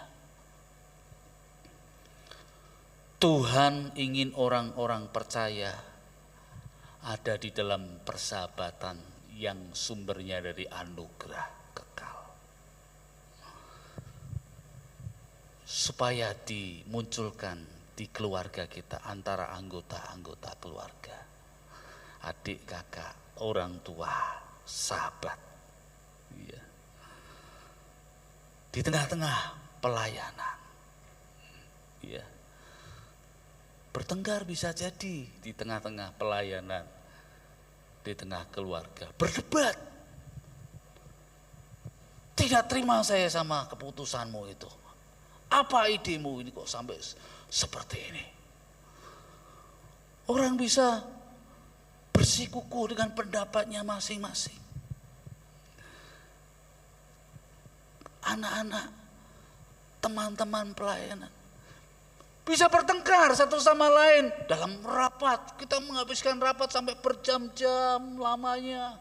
Tuhan ingin orang-orang percaya ada di dalam persahabatan yang sumbernya dari anugerah kekal. Supaya dimunculkan di keluarga kita, antara anggota-anggota keluarga, adik, kakak, orang tua, sahabat. Ya. Di tengah-tengah pelayanan, ya. Bertengkar bisa jadi di tengah-tengah pelayanan, di tengah keluarga, berdebat. Tidak terima saya sama keputusanmu itu. Apa idemu ini kok sampai seperti ini? Orang bisa bersikukuh dengan pendapatnya masing-masing. Anak-anak, teman-teman pelayanan bisa bertengkar satu sama lain dalam rapat. Kita menghabiskan rapat sampai berjam-jam lamanya.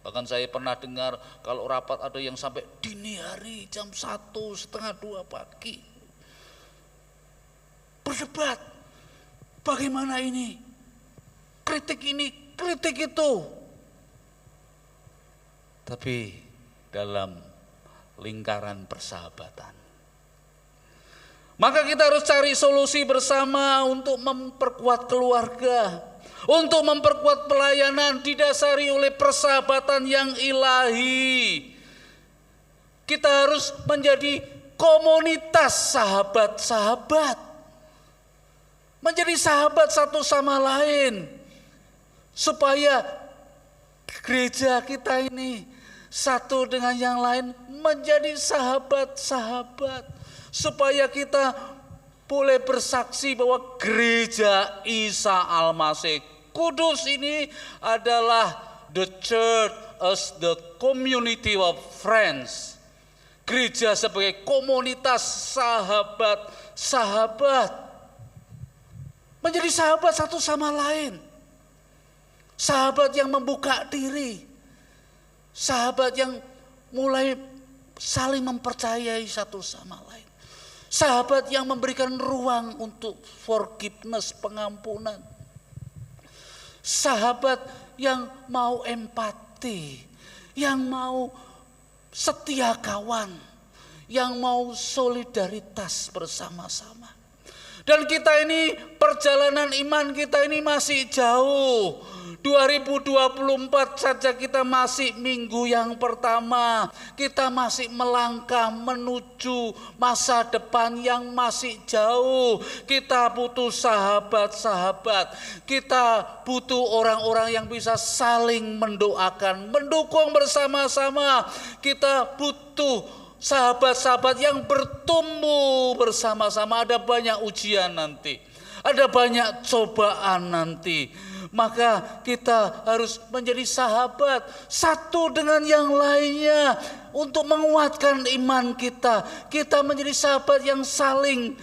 Bahkan saya pernah dengar kalau rapat ada yang sampai dini hari jam 1, setengah 2 pagi. Berdebat. Bagaimana ini? Kritik ini, kritik itu. tapi dalam lingkaran persahabatan. Maka kita harus cari solusi bersama untuk memperkuat keluarga, untuk memperkuat pelayanan didasari oleh persahabatan yang ilahi. Kita harus menjadi komunitas sahabat-sahabat, menjadi sahabat satu sama lain, supaya gereja kita ini satu dengan yang lain menjadi sahabat-sahabat, supaya kita boleh bersaksi bahwa gereja Isa Al-Masih Kudus ini adalah the church as the community of friends. Gereja sebagai komunitas sahabat-sahabat, menjadi sahabat satu sama lain. Sahabat yang membuka diri, sahabat yang mulai saling mempercayai satu sama lain. Sahabat yang memberikan ruang untuk forgiveness, pengampunan. Sahabat yang mau empati, yang mau setia kawan, yang mau solidaritas bersama-sama. Dan kita ini, perjalanan iman kita ini masih jauh. 2024 saja kita masih minggu yang pertama. Kita masih melangkah menuju masa depan yang masih jauh. Kita butuh sahabat-sahabat. Kita butuh orang-orang yang bisa saling mendoakan, mendukung bersama-sama. Kita butuh sahabat-sahabat yang bertumbuh bersama-sama. Ada banyak ujian nanti, ada banyak cobaan nanti. Maka kita harus menjadi sahabat satu dengan yang lainnya untuk menguatkan iman kita. Kita menjadi sahabat yang saling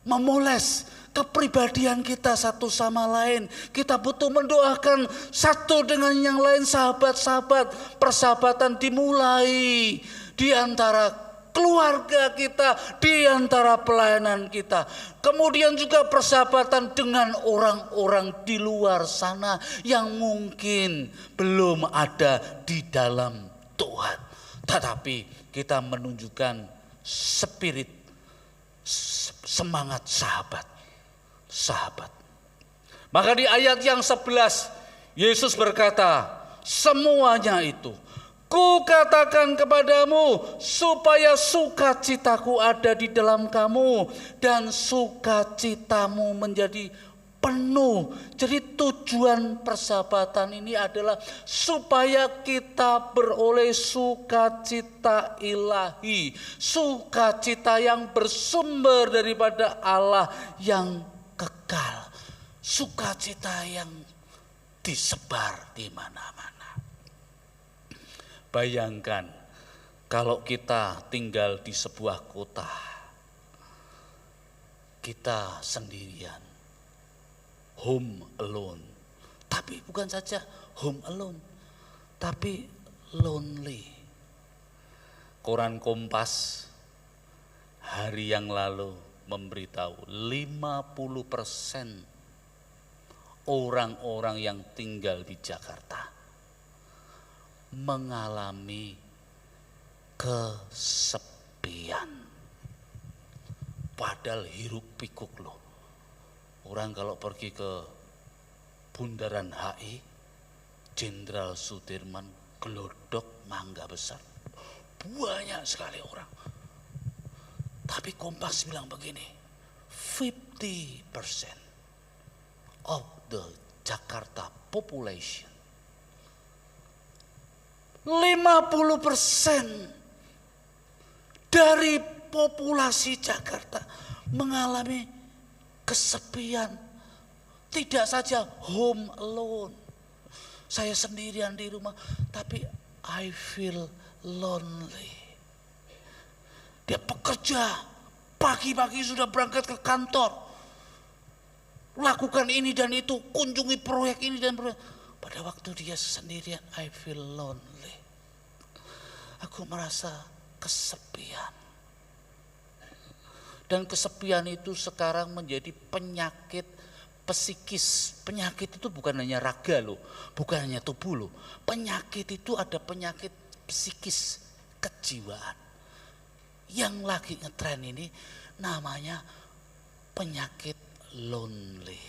memoles kepribadian kita satu sama lain. Kita butuh mendoakan satu dengan yang lain, sahabat-sahabat. Persahabatan dimulai di antara keluarga kita, di antara pelayanan kita. Kemudian juga persahabatan dengan orang-orang di luar sana yang mungkin belum ada di dalam Tuhan. Tetapi kita menunjukkan spirit, semangat sahabat. Maka di ayat yang 11 Yesus berkata, semuanya itu Kukatakan kepadamu supaya sukacitaku ada di dalam kamu dan sukacitamu menjadi penuh. Jadi tujuan persahabatan ini adalah supaya kita beroleh sukacita ilahi, sukacita yang bersumber daripada Allah yang kekal, sukacita yang disebar di mana-mana. Bayangkan kalau kita tinggal di sebuah kota, kita sendirian, home alone. Tapi bukan saja home alone, tapi lonely. Koran Kompas hari yang lalu memberitahu 50% orang-orang yang tinggal di Jakarta mengalami kesepian. Padahal hiruk pikuk loh. Orang kalau pergi ke Bundaran HI, Jenderal Sudirman, Glodok, Mangga Besar, banyak sekali orang. Tapi Kompas bilang begini, 50% of the Jakarta population, 50% dari populasi Jakarta mengalami kesepian. Tidak saja home alone, saya sendirian di rumah, tapi I feel lonely. Dia pekerja, pagi-pagi sudah berangkat ke kantor, lakukan ini dan itu, kunjungi proyek ini dan proyek. Pada waktu dia sendirian, I feel lonely. Aku merasa kesepian. Dan kesepian itu sekarang menjadi penyakit psikis. Penyakit itu bukan hanya raga loh, bukan hanya tubuh loh. Penyakit itu ada penyakit psikis, kejiwaan. Yang lagi ngetren ini namanya penyakit lonely,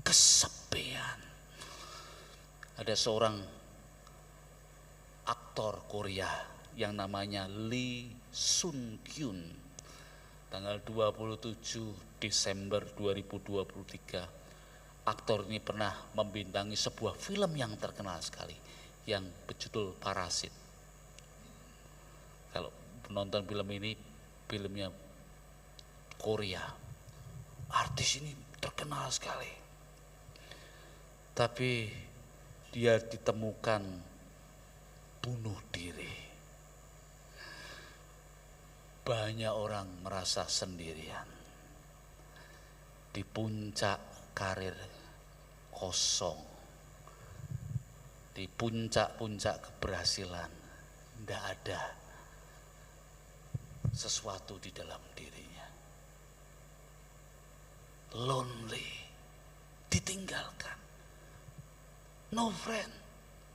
kesepian. Ada seorang aktor Korea yang namanya Lee Sun Kyun. Tanggal 27 Desember 2023, aktor ini pernah membintangi sebuah film yang terkenal sekali yang berjudul Parasit. Kalau menonton film ini, filmnya Korea. Artis ini terkenal sekali. Tapi dia ditemukan bunuh diri. Banyak orang merasa sendirian. Di puncak karir kosong. Di puncak-puncak keberhasilan. Tidak ada sesuatu di dalam dirinya. Lonely, ditinggalkan, no friend,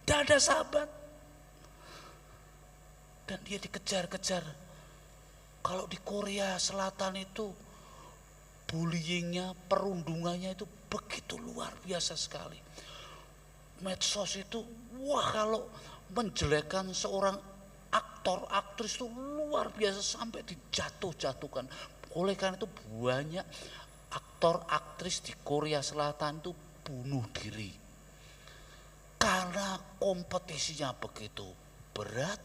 tidak ada sahabat, dan dia dikejar-kejar. Kalau di Korea Selatan itu bullyingnya, perundungannya itu begitu luar biasa sekali. Medsos itu, wah, kalau menjelekkan seorang aktor, aktris itu luar biasa sampai dijatuh-jatuhkan. Oleh karena itu banyak aktor, aktris di Korea Selatan itu bunuh diri. Karena kompetisinya begitu berat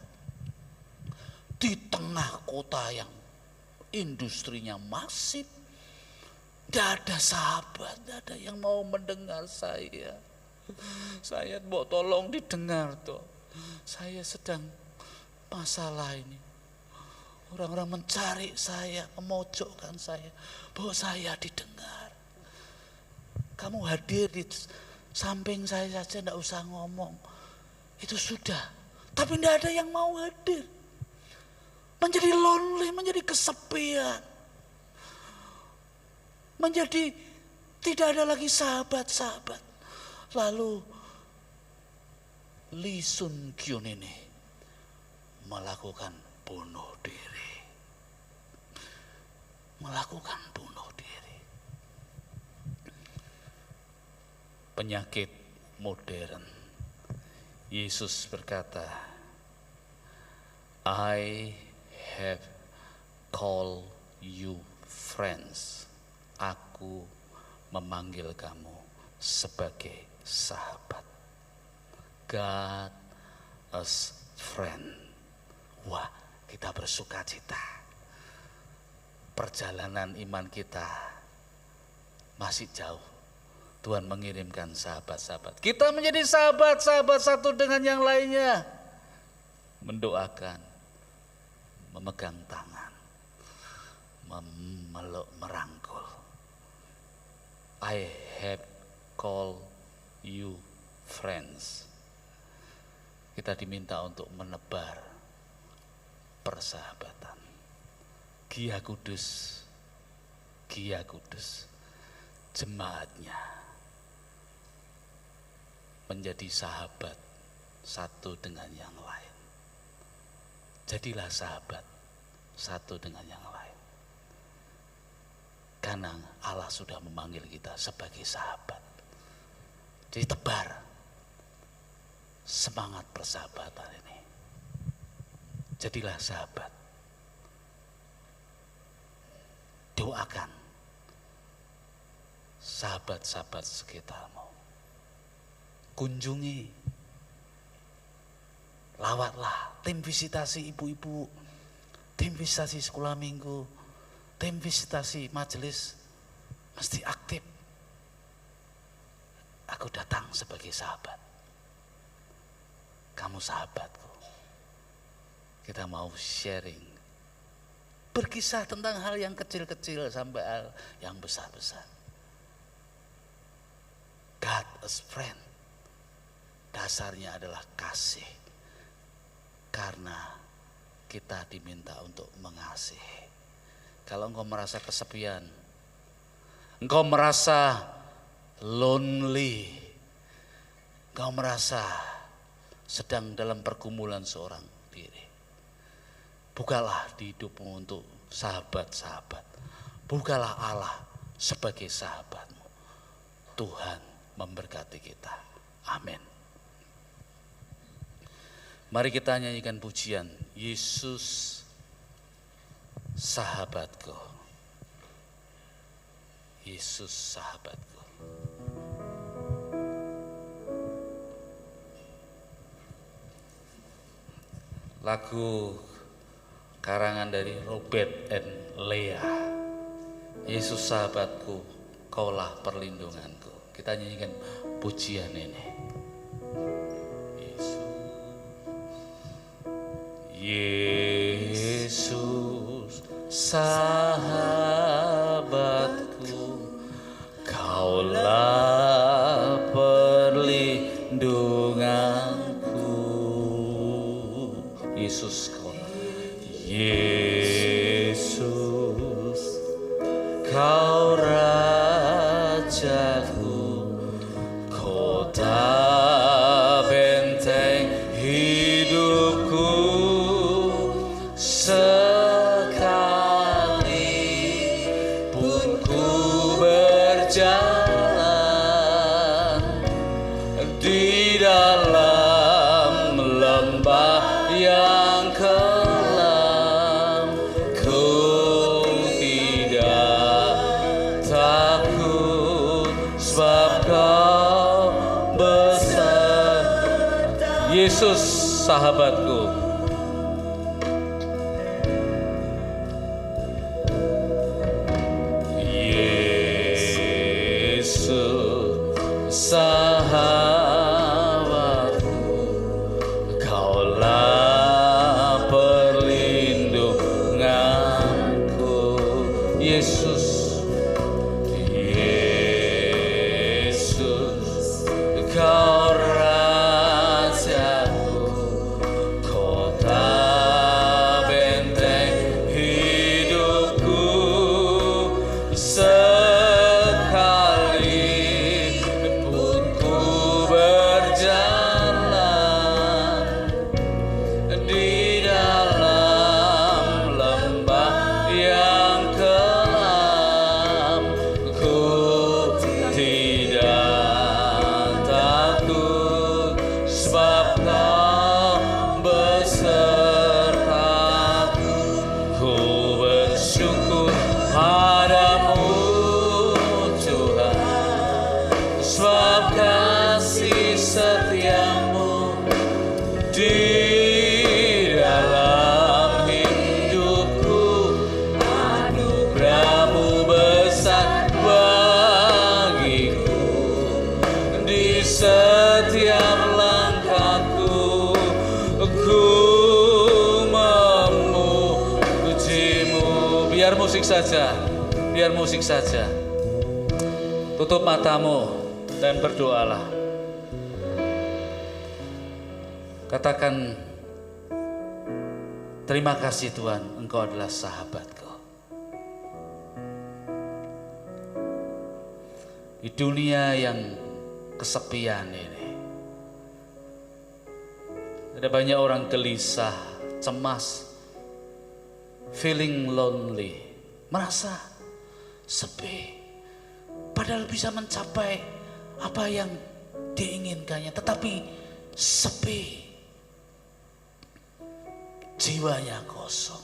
di tengah kota yang industrinya masif. Tidak ada sahabat, tidak ada yang mau mendengar saya. Saya mau tolong didengar toh. Saya sedang masalah ini. Orang-orang mencari saya, memojokkan saya, bahwa saya didengar. Kamu hadir di samping saya saja, tidak usah ngomong. Itu sudah. Tapi tidak ada yang mau hadir. Menjadi lonely, menjadi kesepian. Menjadi tidak ada lagi sahabat-sahabat. Lalu Lee Sun Kyun ini melakukan bunuh diri. Melakukan bunuh diri. Penyakit modern. Yesus berkata, I have called you friends. Aku memanggil kamu sebagai sahabat. God as friend. Wah, kita bersuka cita. Perjalanan iman kita masih jauh. Tuhan mengirimkan sahabat-sahabat. Kita menjadi sahabat-sahabat satu dengan yang lainnya. Mendoakan, memegang tangan, memeluk, merangkul. I have called you friends. Kita diminta untuk menebar persahabatan. Gia Kudus, jemaatnya menjadi sahabat satu dengan yang lain. Jadilah sahabat satu dengan yang lain. Karena Allah sudah memanggil kita sebagai sahabat. Jadi tebar semangat persahabatan ini. Jadilah sahabat. Doakan sahabat-sahabat sekitarmu. Kunjungi, lawatlah tim visitasi ibu-ibu, tim visitasi sekolah minggu, tim visitasi majelis, mesti aktif. Aku datang sebagai sahabat. Kamu sahabatku. Kita mau sharing, berkisah tentang hal yang kecil-kecil sampai hal yang besar-besar. God as friend. Dasarnya adalah kasih. Karena kita diminta untuk mengasihi. Kalau engkau merasa kesepian, engkau merasa lonely, engkau merasa sedang dalam pergumulan seorang kiri. Bukalah di hidupmu untuk sahabat-sahabat. Bukalah Allah sebagai sahabatmu. Tuhan memberkati kita. Amin. Mari kita nyanyikan pujian Yesus sahabatku. Yesus sahabatku. Lagu karangan dari Robert and Leah. Yesus sahabatku, kaulah perlindunganku. Kita nyanyikan pujian ini. Yesus sahabatku, kaulah perlindunganku. Yesus kau, Yesus kau rajaku, kota benteng hidupku. Sekalipun ku berjalan di dalam lembah yang kelam, ku tidak takut sebab kau beserta. Yesus sahabatku. Sahabatku, kaulah perlindunganku. Yesus, Yesus, kau rajaku, kota benteng hidupku. Biar musik saja. Tutup matamu dan berdoalah. Katakan, terima kasih Tuhan, Engkau adalah sahabatku. Di dunia yang kesepian ini, ada banyak orang gelisah, cemas, feeling lonely, merasa sepi, padahal bisa mencapai apa yang diinginkannya, tetapi sepi, jiwanya kosong.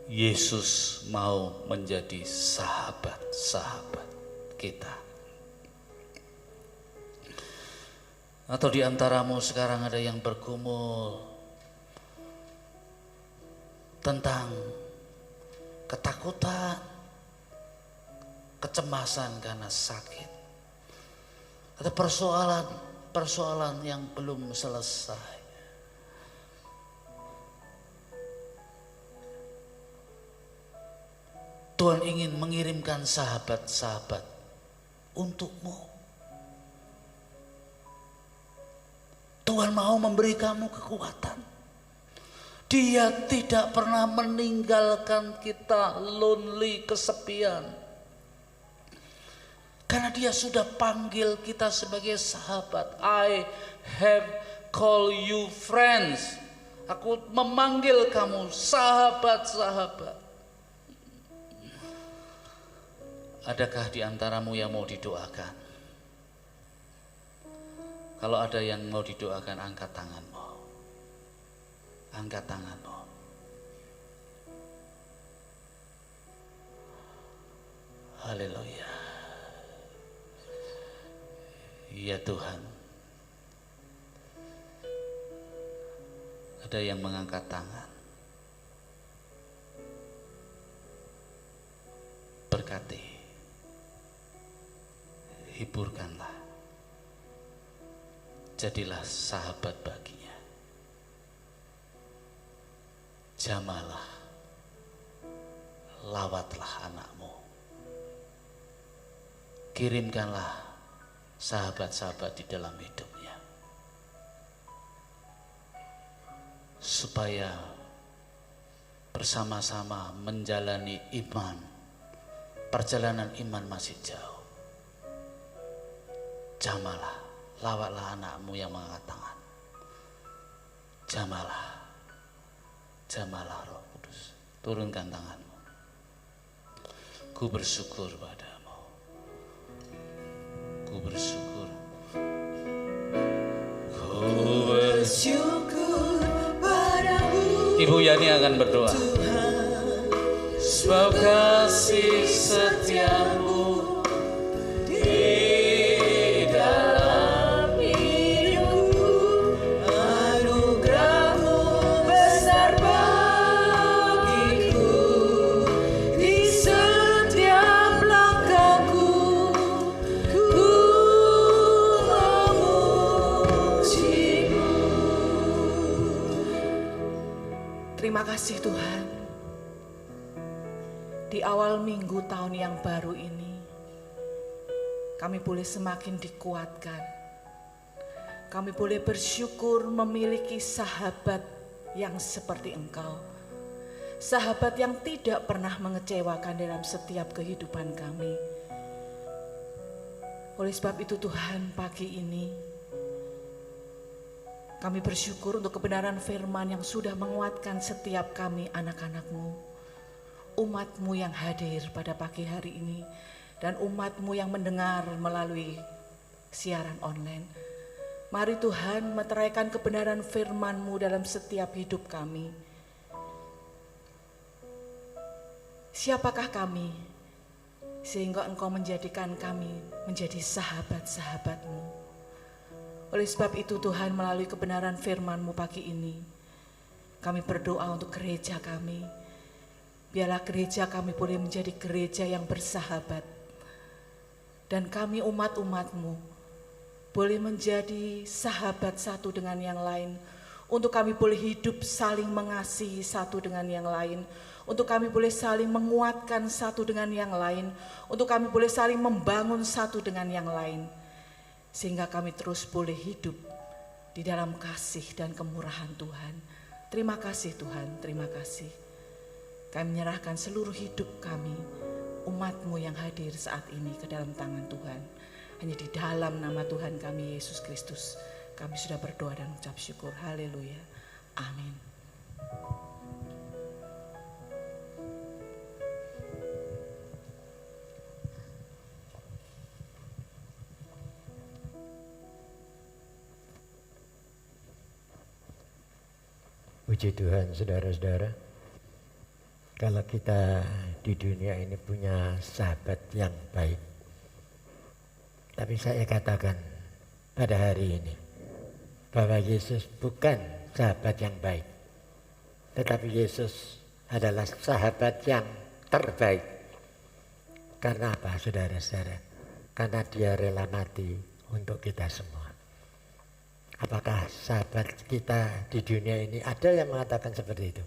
Yesus mau menjadi sahabat-sahabat kita. Atau di antaramu sekarang ada yang bergumul tentang ketakutan, kecemasan karena sakit, ada persoalan yang belum selesai. Tuhan ingin mengirimkan sahabat-sahabat untukmu. Tuhan mau memberi kamu kekuatan. Dia tidak pernah meninggalkan kita lonely, kesepian. Karena dia sudah panggil kita sebagai sahabat. I have call you friends. Aku memanggil kamu sahabat-sahabat. Adakah di antaramu yang mau didoakan? Kalau ada yang mau didoakan, angkat tanganmu. Angkat tanganmu. Haleluya. Ya Tuhan. Ada yang mengangkat tangan. Berkati. Hiburkanlah. Jadilah sahabat baginya. Jamalah. Lawatlah anakmu. Kirimkanlah sahabat-sahabat di dalam hidupnya. Supaya bersama-sama menjalani iman. Perjalanan iman masih jauh. Jamalah, lawatlah anakmu yang mengangkat tangan. Jamalah, jamalah Roh Kudus. Turunkan tanganmu. Ku bersyukur padamu. Ku bersyukur. Ku bersyukur padamu. Ibu Yani akan berdoa. Sebab kasih setiamu di dalam hidupku, anugerahmu besar bagiku, di setiap langkahku ku memujimu. Terima kasih Tuhan. Di awal minggu tahun yang baru ini, kami boleh semakin dikuatkan. Kami boleh bersyukur memiliki sahabat yang seperti Engkau. Sahabat yang tidak pernah mengecewakan dalam setiap kehidupan kami. Oleh sebab itu Tuhan, pagi ini kami bersyukur untuk kebenaran firman yang sudah menguatkan setiap kami anak-anak-Mu. Umat-Mu yang hadir pada pagi hari ini dan umat-Mu yang mendengar melalui siaran online. Mari Tuhan meteraikan kebenaran firman-Mu dalam setiap hidup kami. Siapakah kami sehingga Engkau menjadikan kami menjadi sahabat-sahabat-Mu? Oleh sebab itu Tuhan, melalui kebenaran firman-Mu pagi ini, kami berdoa untuk gereja kami. Biarlah gereja kami boleh menjadi gereja yang bersahabat. Dan kami umat-umat-Mu boleh menjadi sahabat satu dengan yang lain. Untuk kami boleh hidup saling mengasihi satu dengan yang lain. Untuk kami boleh saling menguatkan satu dengan yang lain. Untuk kami boleh saling membangun satu dengan yang lain. Sehingga kami terus boleh hidup di dalam kasih dan kemurahan Tuhan. Terima kasih Tuhan, terima kasih. Kami menyerahkan seluruh hidup kami, umat-Mu yang hadir saat ini ke dalam tangan Tuhan. Hanya di dalam nama Tuhan kami Yesus Kristus, kami sudah berdoa dan ucap syukur. Haleluya. Amin. Puji Tuhan, saudara-saudara. Kalau kita di dunia ini punya sahabat yang baik, tapi saya katakan pada hari ini bahwa Yesus bukan sahabat yang baik, tetapi Yesus adalah sahabat yang terbaik. Karena apa, saudara-saudara? Karena Dia rela mati untuk kita semua. Apakah sahabat kita di dunia ini ada yang mengatakan seperti itu?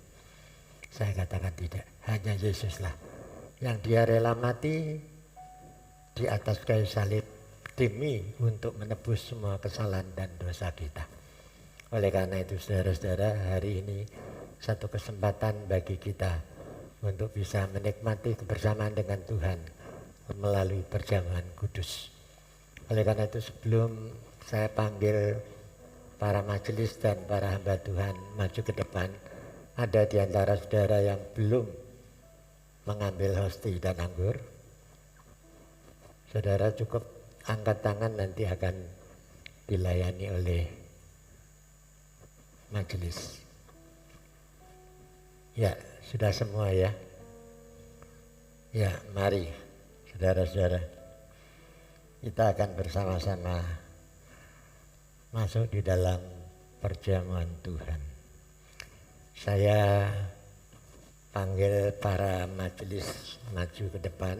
Saya katakan tidak, hanya Yesuslah yang Dia rela mati di atas kayu salib demi untuk menebus semua kesalahan dan dosa kita. Oleh karena itu saudara-saudara, hari ini satu kesempatan bagi kita untuk bisa menikmati kebersamaan dengan Tuhan melalui perjamuan kudus. Oleh karena itu sebelum saya panggil para majelis dan para hamba Tuhan maju ke depan. Ada di antara saudara yang belum mengambil hosti dan anggur. Saudara cukup angkat tangan, nanti akan dilayani oleh majelis. Ya, sudah semua ya. Ya, mari saudara-saudara, kita akan bersama-sama masuk di dalam perjamuan Tuhan. Saya panggil para majelis maju ke depan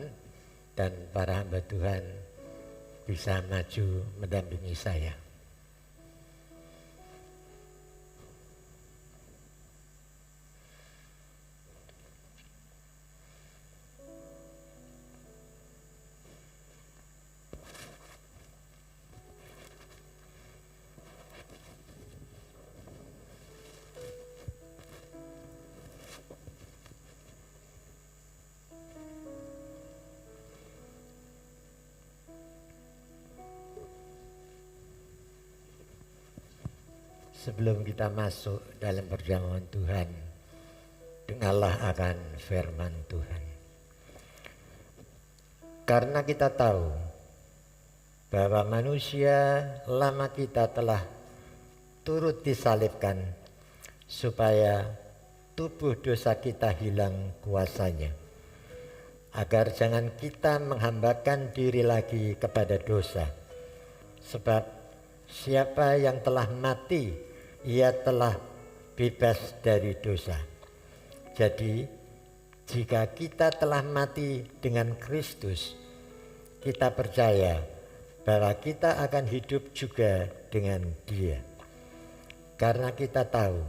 dan para hamba Tuhan bisa maju mendampingi saya. Sebelum kita masuk dalam perjamuan Tuhan, dengarlah akan firman Tuhan. Karena kita tahu bahwa manusia lama kita telah turut disalibkan supaya tubuh dosa kita hilang kuasanya, agar jangan kita menghambakan diri lagi kepada dosa. Sebab siapa yang telah mati, ia telah bebas dari dosa. Jadi jika kita telah mati dengan Kristus, kita percaya bahwa kita akan hidup juga dengan Dia. Karena kita tahu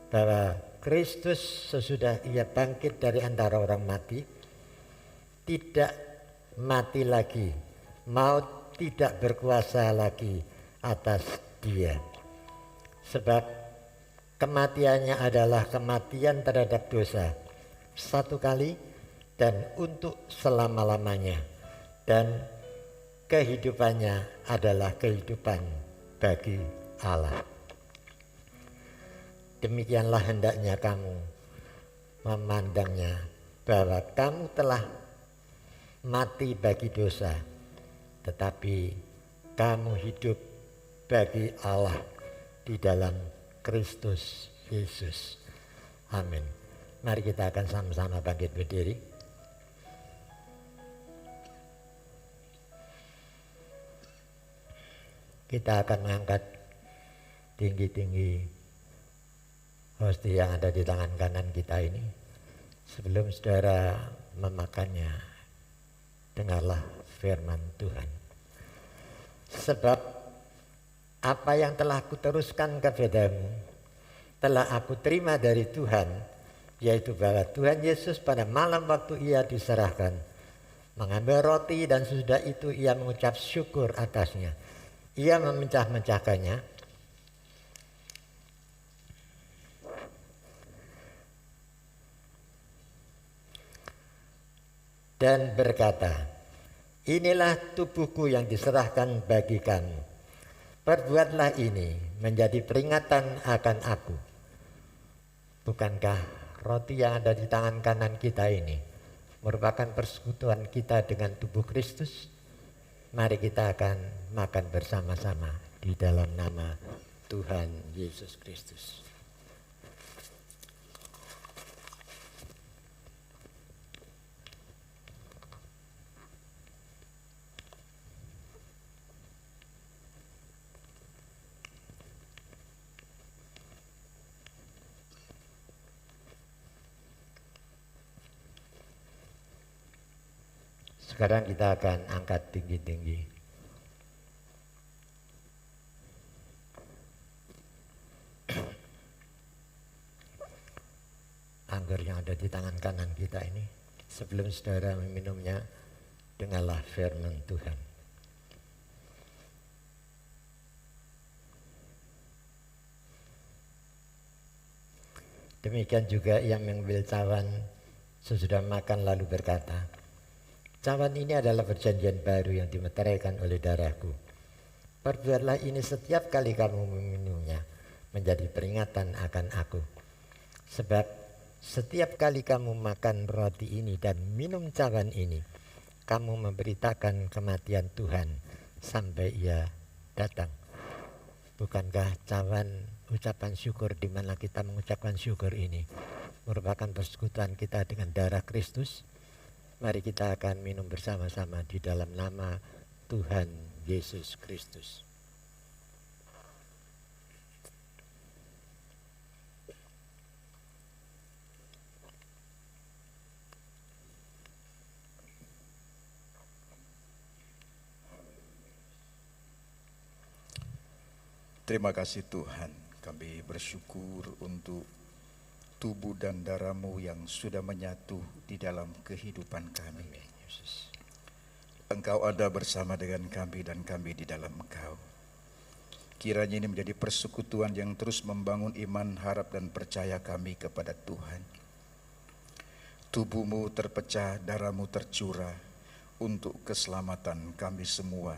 bahwa Kristus sesudah ia bangkit dari antara orang mati, tidak mati lagi, maut tidak berkuasa lagi atas Dia. Sebab kematiannya adalah kematian terhadap dosa satu kali dan untuk selama-lamanya, dan kehidupannya adalah kehidupan bagi Allah. Demikianlah hendaknya kamu memandangnya, bahwa kamu telah mati bagi dosa, tetapi kamu hidup bagi Allah di dalam Kristus Yesus. Amin. Mari kita akan sama-sama bangkit berdiri. Kita akan mengangkat tinggi-tinggi hosti yang ada di tangan kanan kita ini. Sebelum saudara memakannya, dengarlah firman Tuhan. Sebab apa yang telah kuteruskan kepadamu telah aku terima dari Tuhan, yaitu bahwa Tuhan Yesus pada malam waktu ia diserahkan mengambil roti, dan sesudah itu ia mengucap syukur atasnya. Ia memecah-mecahkannya dan berkata, inilah tubuhku yang diserahkan bagi kamu. Perbuatlah ini menjadi peringatan akan aku. Bukankah roti yang ada di tangan kanan kita ini merupakan persekutuan kita dengan tubuh Kristus? Mari kita akan makan bersama-sama di dalam nama Tuhan Yesus Kristus. Sekarang kita akan angkat tinggi-tinggi. Anggur yang ada di tangan kanan kita ini. Sebelum saudara meminumnya, dengarlah firman Tuhan. Demikian juga ia mengambil cawan sesudah makan lalu berkata, cawan ini adalah perjanjian baru yang dimeteraikan oleh darahku. Perbuatlah ini setiap kali kamu meminumnya, menjadi peringatan akan aku. Sebab setiap kali kamu makan roti ini dan minum cawan ini, kamu memberitakan kematian Tuhan sampai Ia datang. Bukankah cawan ucapan syukur di mana kita mengucapkan syukur ini merupakan persekutuan kita dengan darah Kristus? Mari kita akan minum bersama-sama di dalam nama Tuhan Yesus Kristus. Terima kasih Tuhan, kami bersyukur untuk tubuh dan darah-Mu yang sudah menyatu di dalam kehidupan kami. Engkau ada bersama dengan kami dan kami di dalam Engkau. Kiranya ini menjadi persekutuan yang terus membangun iman, harap dan percaya kami kepada Tuhan. Tubuh-Mu terpecah, darah-Mu tercurah untuk keselamatan kami semua.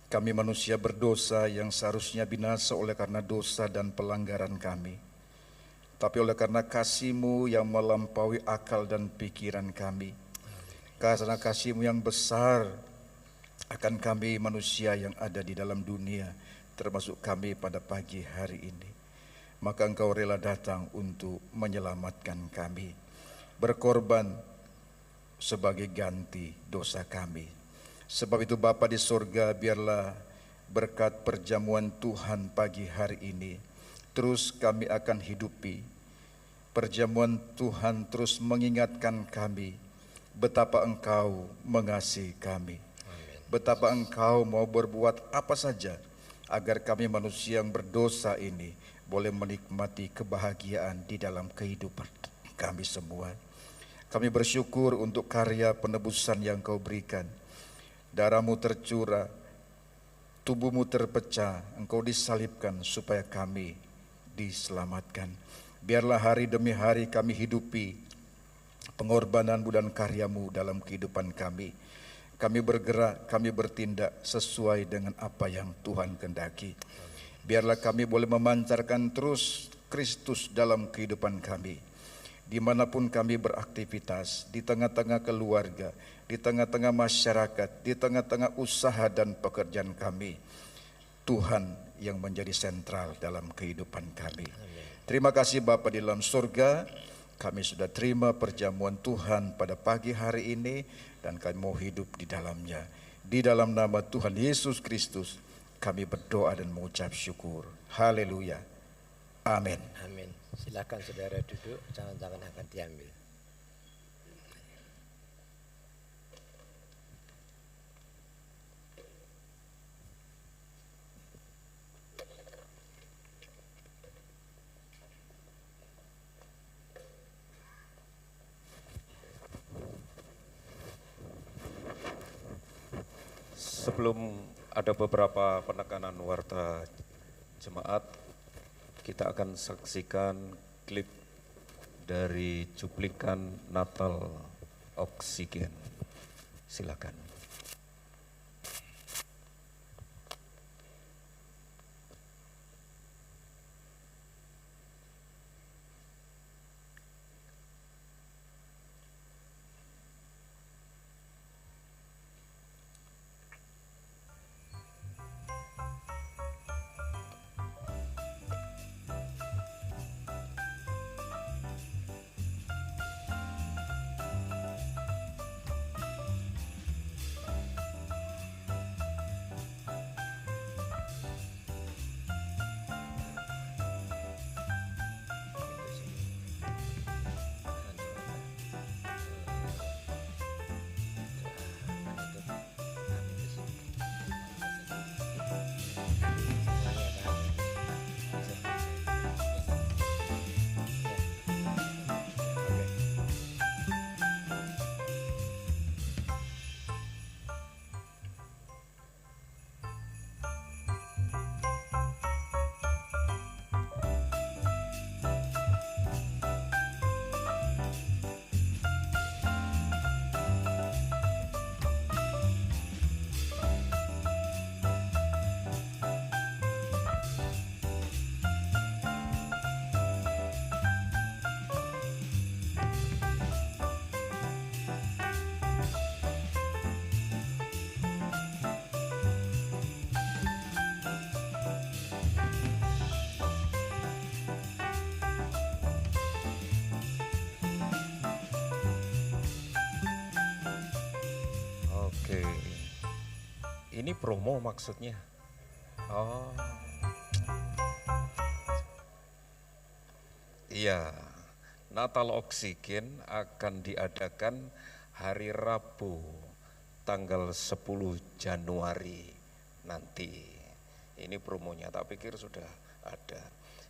Kami manusia berdosa yang seharusnya binasa oleh karena dosa dan pelanggaran kami. Tapi oleh karena kasih-Mu yang melampaui akal dan pikiran kami, karena kasih-Mu yang besar akan kami manusia yang ada di dalam dunia, termasuk kami pada pagi hari ini, maka Engkau rela datang untuk menyelamatkan kami, berkorban sebagai ganti dosa kami. Sebab itu Bapa di sorga, biarlah berkat perjamuan Tuhan pagi hari ini terus kami akan hidupi. Perjamuan Tuhan terus mengingatkan kami betapa Engkau mengasihi kami. Betapa Engkau mau berbuat apa saja agar kami manusia yang berdosa ini boleh menikmati kebahagiaan di dalam kehidupan kami semua. Kami bersyukur untuk karya penebusan yang Kau berikan. Darah-Mu tercurah, tubuh-Mu terpecah, Engkau disalibkan supaya kami diselamatkan. Biarlah hari demi hari kami hidupi pengorbanan-Mu dan karya-Mu dalam kehidupan kami. Kami bergerak, kami bertindak sesuai dengan apa yang Tuhan kehendaki. Biarlah kami boleh memancarkan terus Kristus dalam kehidupan kami. Dimanapun kami beraktivitas, di tengah-tengah keluarga, di tengah-tengah masyarakat, di tengah-tengah usaha dan pekerjaan kami, Tuhan yang menjadi sentral dalam kehidupan kami. Terima kasih Bapa di dalam surga, kami sudah terima perjamuan Tuhan pada pagi hari ini dan kami mau hidup di dalamnya. Di dalam nama Tuhan Yesus Kristus kami berdoa dan mengucap syukur. Haleluya. Amin. Amin. Silakan saudara duduk, cawan-cawan akan diambil. Sebelum ada beberapa penekanan warta jemaat, kita akan saksikan klip dari cuplikan Natal Oksigen. Silakan. Oke. Ini promo maksudnya. Oh. Iya. Natal Oksigen akan diadakan hari Rabu tanggal 10 Januari nanti. Ini promonya, tak pikir sudah ada.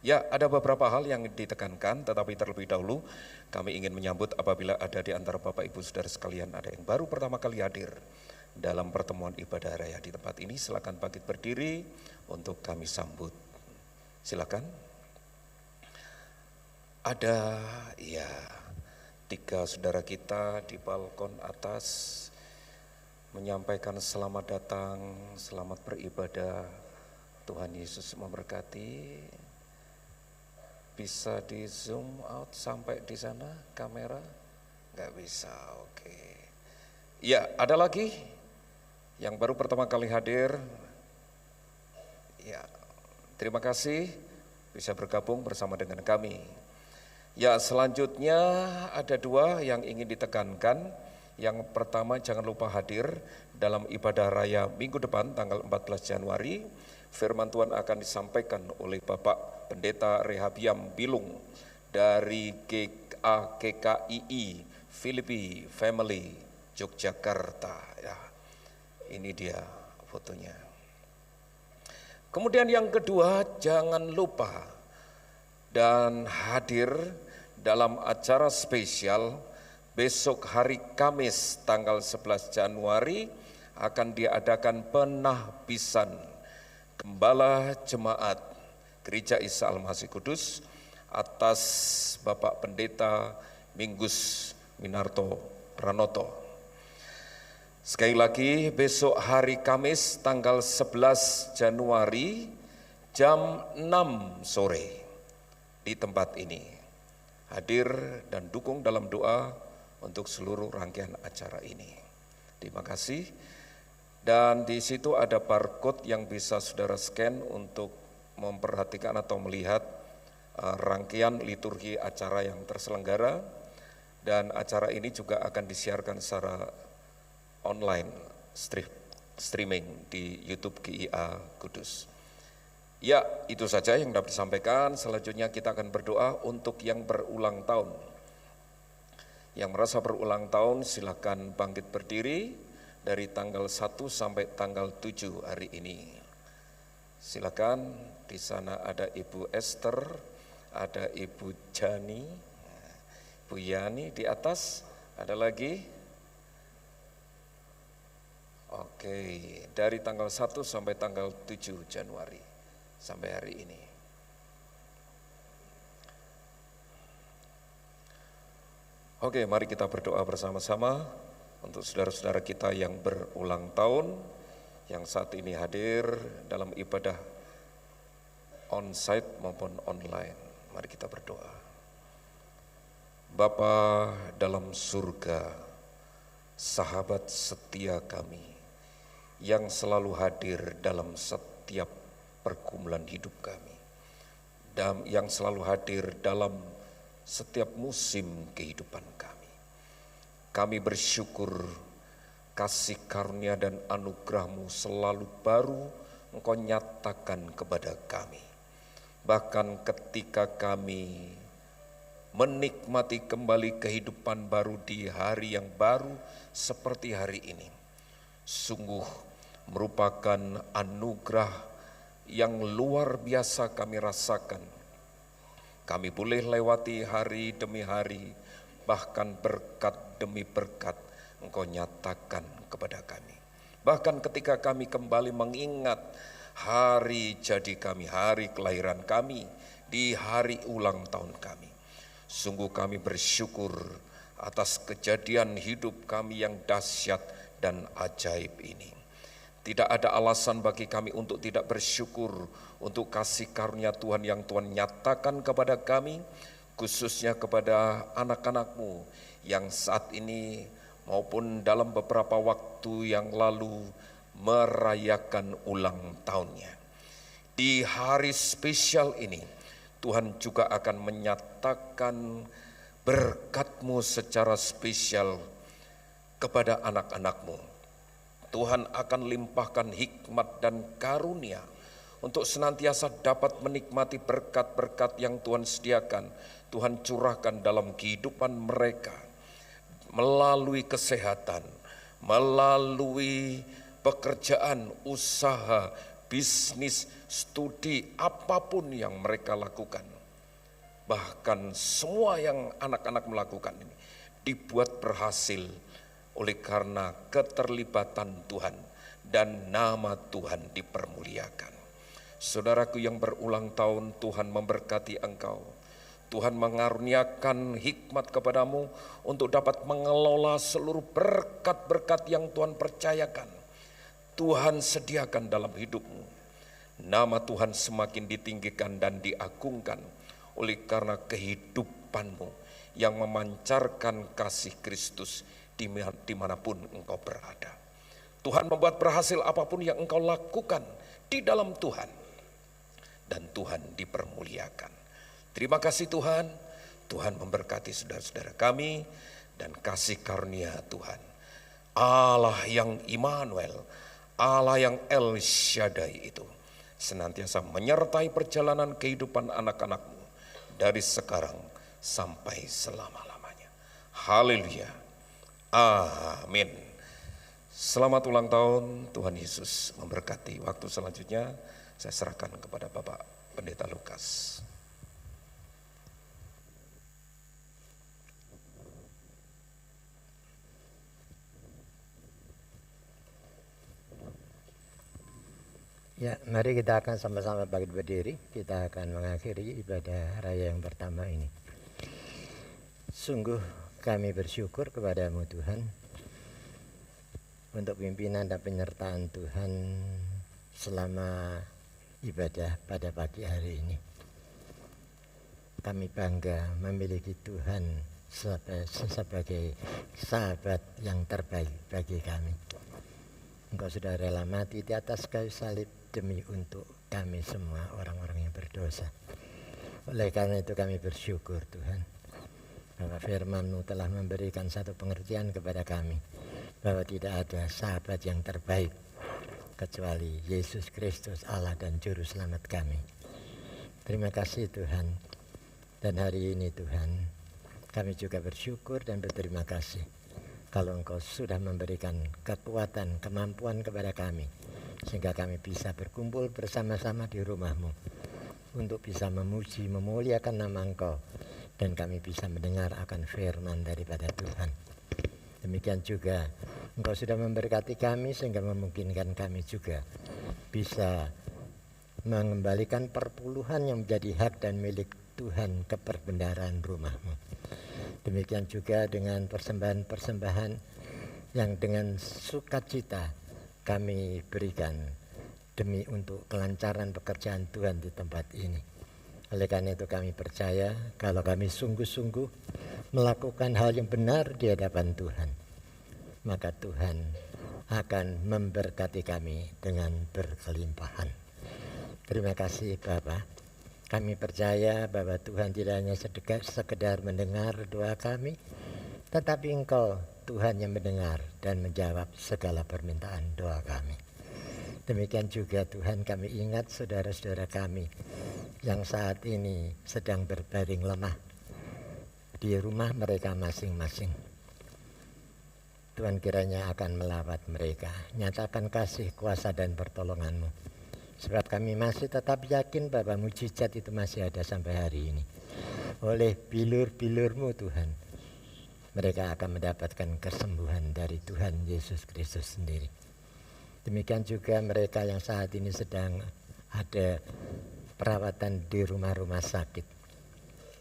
Ya, ada beberapa hal yang ditekankan, tetapi terlebih dahulu kami ingin menyambut apabila ada di antara Bapak Ibu Saudara sekalian ada yang baru pertama kali hadir dalam pertemuan ibadah raya di tempat ini, silakan bangkit berdiri untuk kami sambut. Silakan. Ada ya 3 saudara kita di balkon atas menyampaikan selamat datang, selamat beribadah. Tuhan Yesus memberkati. Bisa di zoom out sampai di sana kamera? Nggak bisa, oke. Ya, ada lagi yang baru pertama kali hadir. Ya, terima kasih bisa bergabung bersama dengan kami. Ya, selanjutnya ada 2 yang ingin ditekankan. Yang pertama, jangan lupa hadir dalam ibadah raya minggu depan tanggal 14 Januari. Firman Tuhan akan disampaikan oleh Bapak Pendeta Rehabiam Bilung dari GKII Filipi Family Yogyakarta. Ya, ini dia fotonya. Kemudian yang kedua, jangan lupa dan hadir dalam acara spesial besok hari Kamis tanggal 11 Januari akan diadakan penahbisan Gembala Jemaat Gereja Isa Al-Masih Kudus atas Bapak Pendeta Minggus Minarto Pranoto. Sekali lagi besok hari Kamis tanggal 11 Januari jam 6 sore di tempat ini. Hadir dan dukung dalam doa untuk seluruh rangkaian acara ini. Terima kasih. Dan di situ ada barcode yang bisa saudara scan untuk memperhatikan atau melihat rangkaian liturgi acara yang terselenggara. Dan acara ini juga akan disiarkan secara online streaming di YouTube GIA Kudus. Ya, itu saja yang dapat disampaikan. Selanjutnya kita akan berdoa untuk yang berulang tahun. Yang merasa berulang tahun silakan bangkit berdiri dari tanggal 1 sampai tanggal 7 hari ini. Silakan, di sana ada Ibu Esther, ada Ibu Jani, Bu Yani di atas, ada lagi. Oke, dari tanggal 1 sampai tanggal 7 Januari sampai hari ini. Oke, mari kita berdoa bersama-sama untuk saudara-saudara kita yang berulang tahun, yang saat ini hadir dalam ibadah on-site maupun online. Mari kita berdoa. Bapa dalam surga, sahabat setia kami, yang selalu hadir dalam setiap pergumulan hidup kami, dan yang selalu hadir dalam setiap musim kehidupan kami. Kami bersyukur kasih karunia dan anugerah-Mu selalu baru Engkau nyatakan kepada kami. Bahkan ketika kami menikmati kembali kehidupan baru di hari yang baru seperti hari ini, sungguh merupakan anugerah yang luar biasa kami rasakan. Kami boleh lewati hari demi hari, bahkan berkat demi berkat Engkau nyatakan kepada kami. Bahkan ketika kami kembali mengingat hari jadi kami, hari kelahiran kami, di hari ulang tahun kami, sungguh kami bersyukur atas kejadian hidup kami yang dahsyat dan ajaib ini. Tidak ada alasan bagi kami untuk tidak bersyukur untuk kasih karunia Tuhan yang Tuhan nyatakan kepada kami, khususnya kepada anak-anak-Mu yang saat ini maupun dalam beberapa waktu yang lalu merayakan ulang tahunnya. Di hari spesial ini, Tuhan juga akan menyatakan berkat-Mu secara spesial kepada anak-anak-Mu Tuhan akan limpahkan hikmat dan karunia untuk senantiasa dapat menikmati berkat-berkat yang Tuhan sediakan, Tuhan curahkan dalam kehidupan mereka, melalui kesehatan, melalui pekerjaan, usaha, bisnis, studi, apapun yang mereka lakukan. Bahkan semua yang anak-anak melakukan ini dibuat berhasil oleh karena keterlibatan Tuhan dan nama Tuhan dipermuliakan. Saudaraku yang berulang tahun, Tuhan memberkati engkau. Tuhan mengaruniakan hikmat kepadamu untuk dapat mengelola seluruh berkat-berkat yang Tuhan percayakan, Tuhan sediakan dalam hidupmu. Nama Tuhan semakin ditinggikan dan diagungkan oleh karena kehidupanmu yang memancarkan kasih Kristus dimanapun engkau berada. Tuhan membuat berhasil apapun yang engkau lakukan di dalam Tuhan, dan Tuhan dipermuliakan. Terima kasih Tuhan. Tuhan memberkati saudara-saudara kami dan kasih karunia Tuhan, Allah yang Immanuel, Allah yang El Shaddai itu senantiasa menyertai perjalanan kehidupan anak-anakmu dari sekarang sampai selama-lamanya. Haleluya. Amin. Selamat ulang tahun, Tuhan Yesus memberkati. Waktu selanjutnya saya serahkan kepada Bapak Pendeta Lukas. Ya, mari kita akan sama-sama bangkit berdiri. Kita akan mengakhiri ibadah raya yang pertama ini. Sungguh kami bersyukur kepadamu Tuhan untuk pimpinan dan penyertaan Tuhan selama ibadah pada pagi hari ini. Kami bangga memiliki Tuhan sebagai sahabat yang terbaik bagi kami. Engkau sudah rela mati di atas kayu salib demi untuk kami semua orang-orang yang berdosa. Oleh karena itu kami bersyukur Tuhan, bahwa firman-Mu telah memberikan satu pengertian kepada kami, bahwa tidak ada sahabat yang terbaik kecuali Yesus Kristus, Allah dan Juru Selamat kami. Terima kasih Tuhan. Dan hari ini Tuhan, kami juga bersyukur dan berterima kasih kalau Engkau sudah memberikan kekuatan, kemampuan kepada kami, sehingga kami bisa berkumpul bersama-sama di rumah-Mu untuk bisa memuji, memuliakan nama Engkau, dan kami bisa mendengar akan firman daripada Tuhan. Demikian juga Engkau sudah memberkati kami sehingga memungkinkan kami juga bisa mengembalikan perpuluhan yang menjadi hak dan milik Tuhan ke perbendaharaan rumah-Mu. Demikian juga dengan persembahan-persembahan yang dengan sukacita kami berikan demi untuk kelancaran pekerjaan Tuhan di tempat ini. Oleh karena itu kami percaya kalau kami sungguh-sungguh melakukan hal yang benar di hadapan Tuhan, maka Tuhan akan memberkati kami dengan berkelimpahan. Terima kasih Bapa. Kami percaya bahwa Tuhan tidak hanya sekedar mendengar doa kami, tetapi Engkau Tuhan yang mendengar dan menjawab segala permintaan doa kami. Demikian juga Tuhan, kami ingat saudara-saudara kami yang saat ini sedang berbaring lemah di rumah mereka masing-masing. Tuhan kiranya akan melawat mereka, nyatakan kasih, kuasa dan pertolongan-Mu. Sebab kami masih tetap yakin bahwa mujizat itu masih ada sampai hari ini. Oleh bilur-bilur-Mu Tuhan, mereka akan mendapatkan kesembuhan dari Tuhan Yesus Kristus sendiri. Demikian juga mereka yang saat ini sedang ada perawatan di rumah-rumah sakit.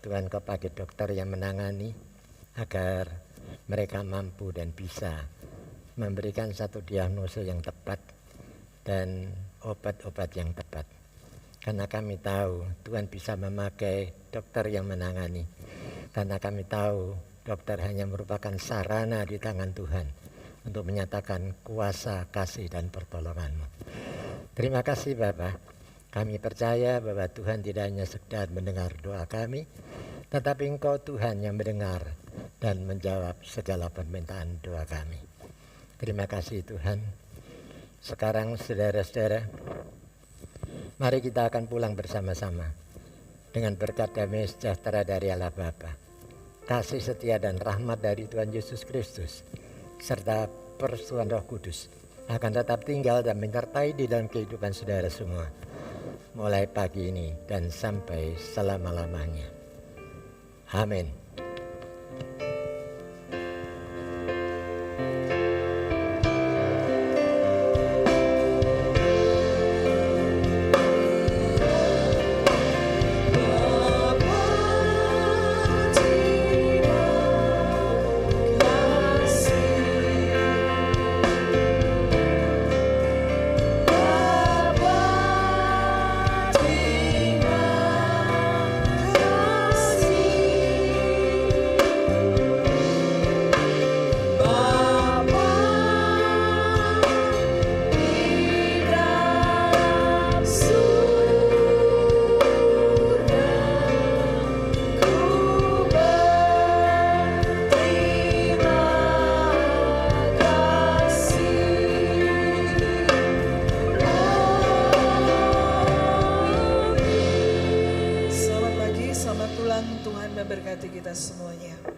Tuhan, Kau pakai dokter yang menangani agar mereka mampu dan bisa memberikan satu diagnosa yang tepat dan obat-obat yang tepat. Karena kami tahu Tuhan bisa memakai dokter yang menangani. Karena kami tahu dokter hanya merupakan sarana di tangan Tuhan untuk menyatakan kuasa, kasih dan pertolongan-Mu. Terima kasih Bapa. Kami percaya bahwa Tuhan tidak hanya sekedar mendengar doa kami, tetapi Engkau Tuhan yang mendengar dan menjawab segala permintaan doa kami. Terima kasih Tuhan. Sekarang saudara-saudara, mari kita akan pulang bersama-sama dengan berkat damai sejahtera dari Allah Bapa, kasih setia dan rahmat dari Tuhan Yesus Kristus, serta persetujuan Roh Kudus akan tetap tinggal dan menyertai di dalam kehidupan saudara semua, mulai pagi ini dan sampai selama-lamanya. Amin. Tuhan memberkati kita semuanya.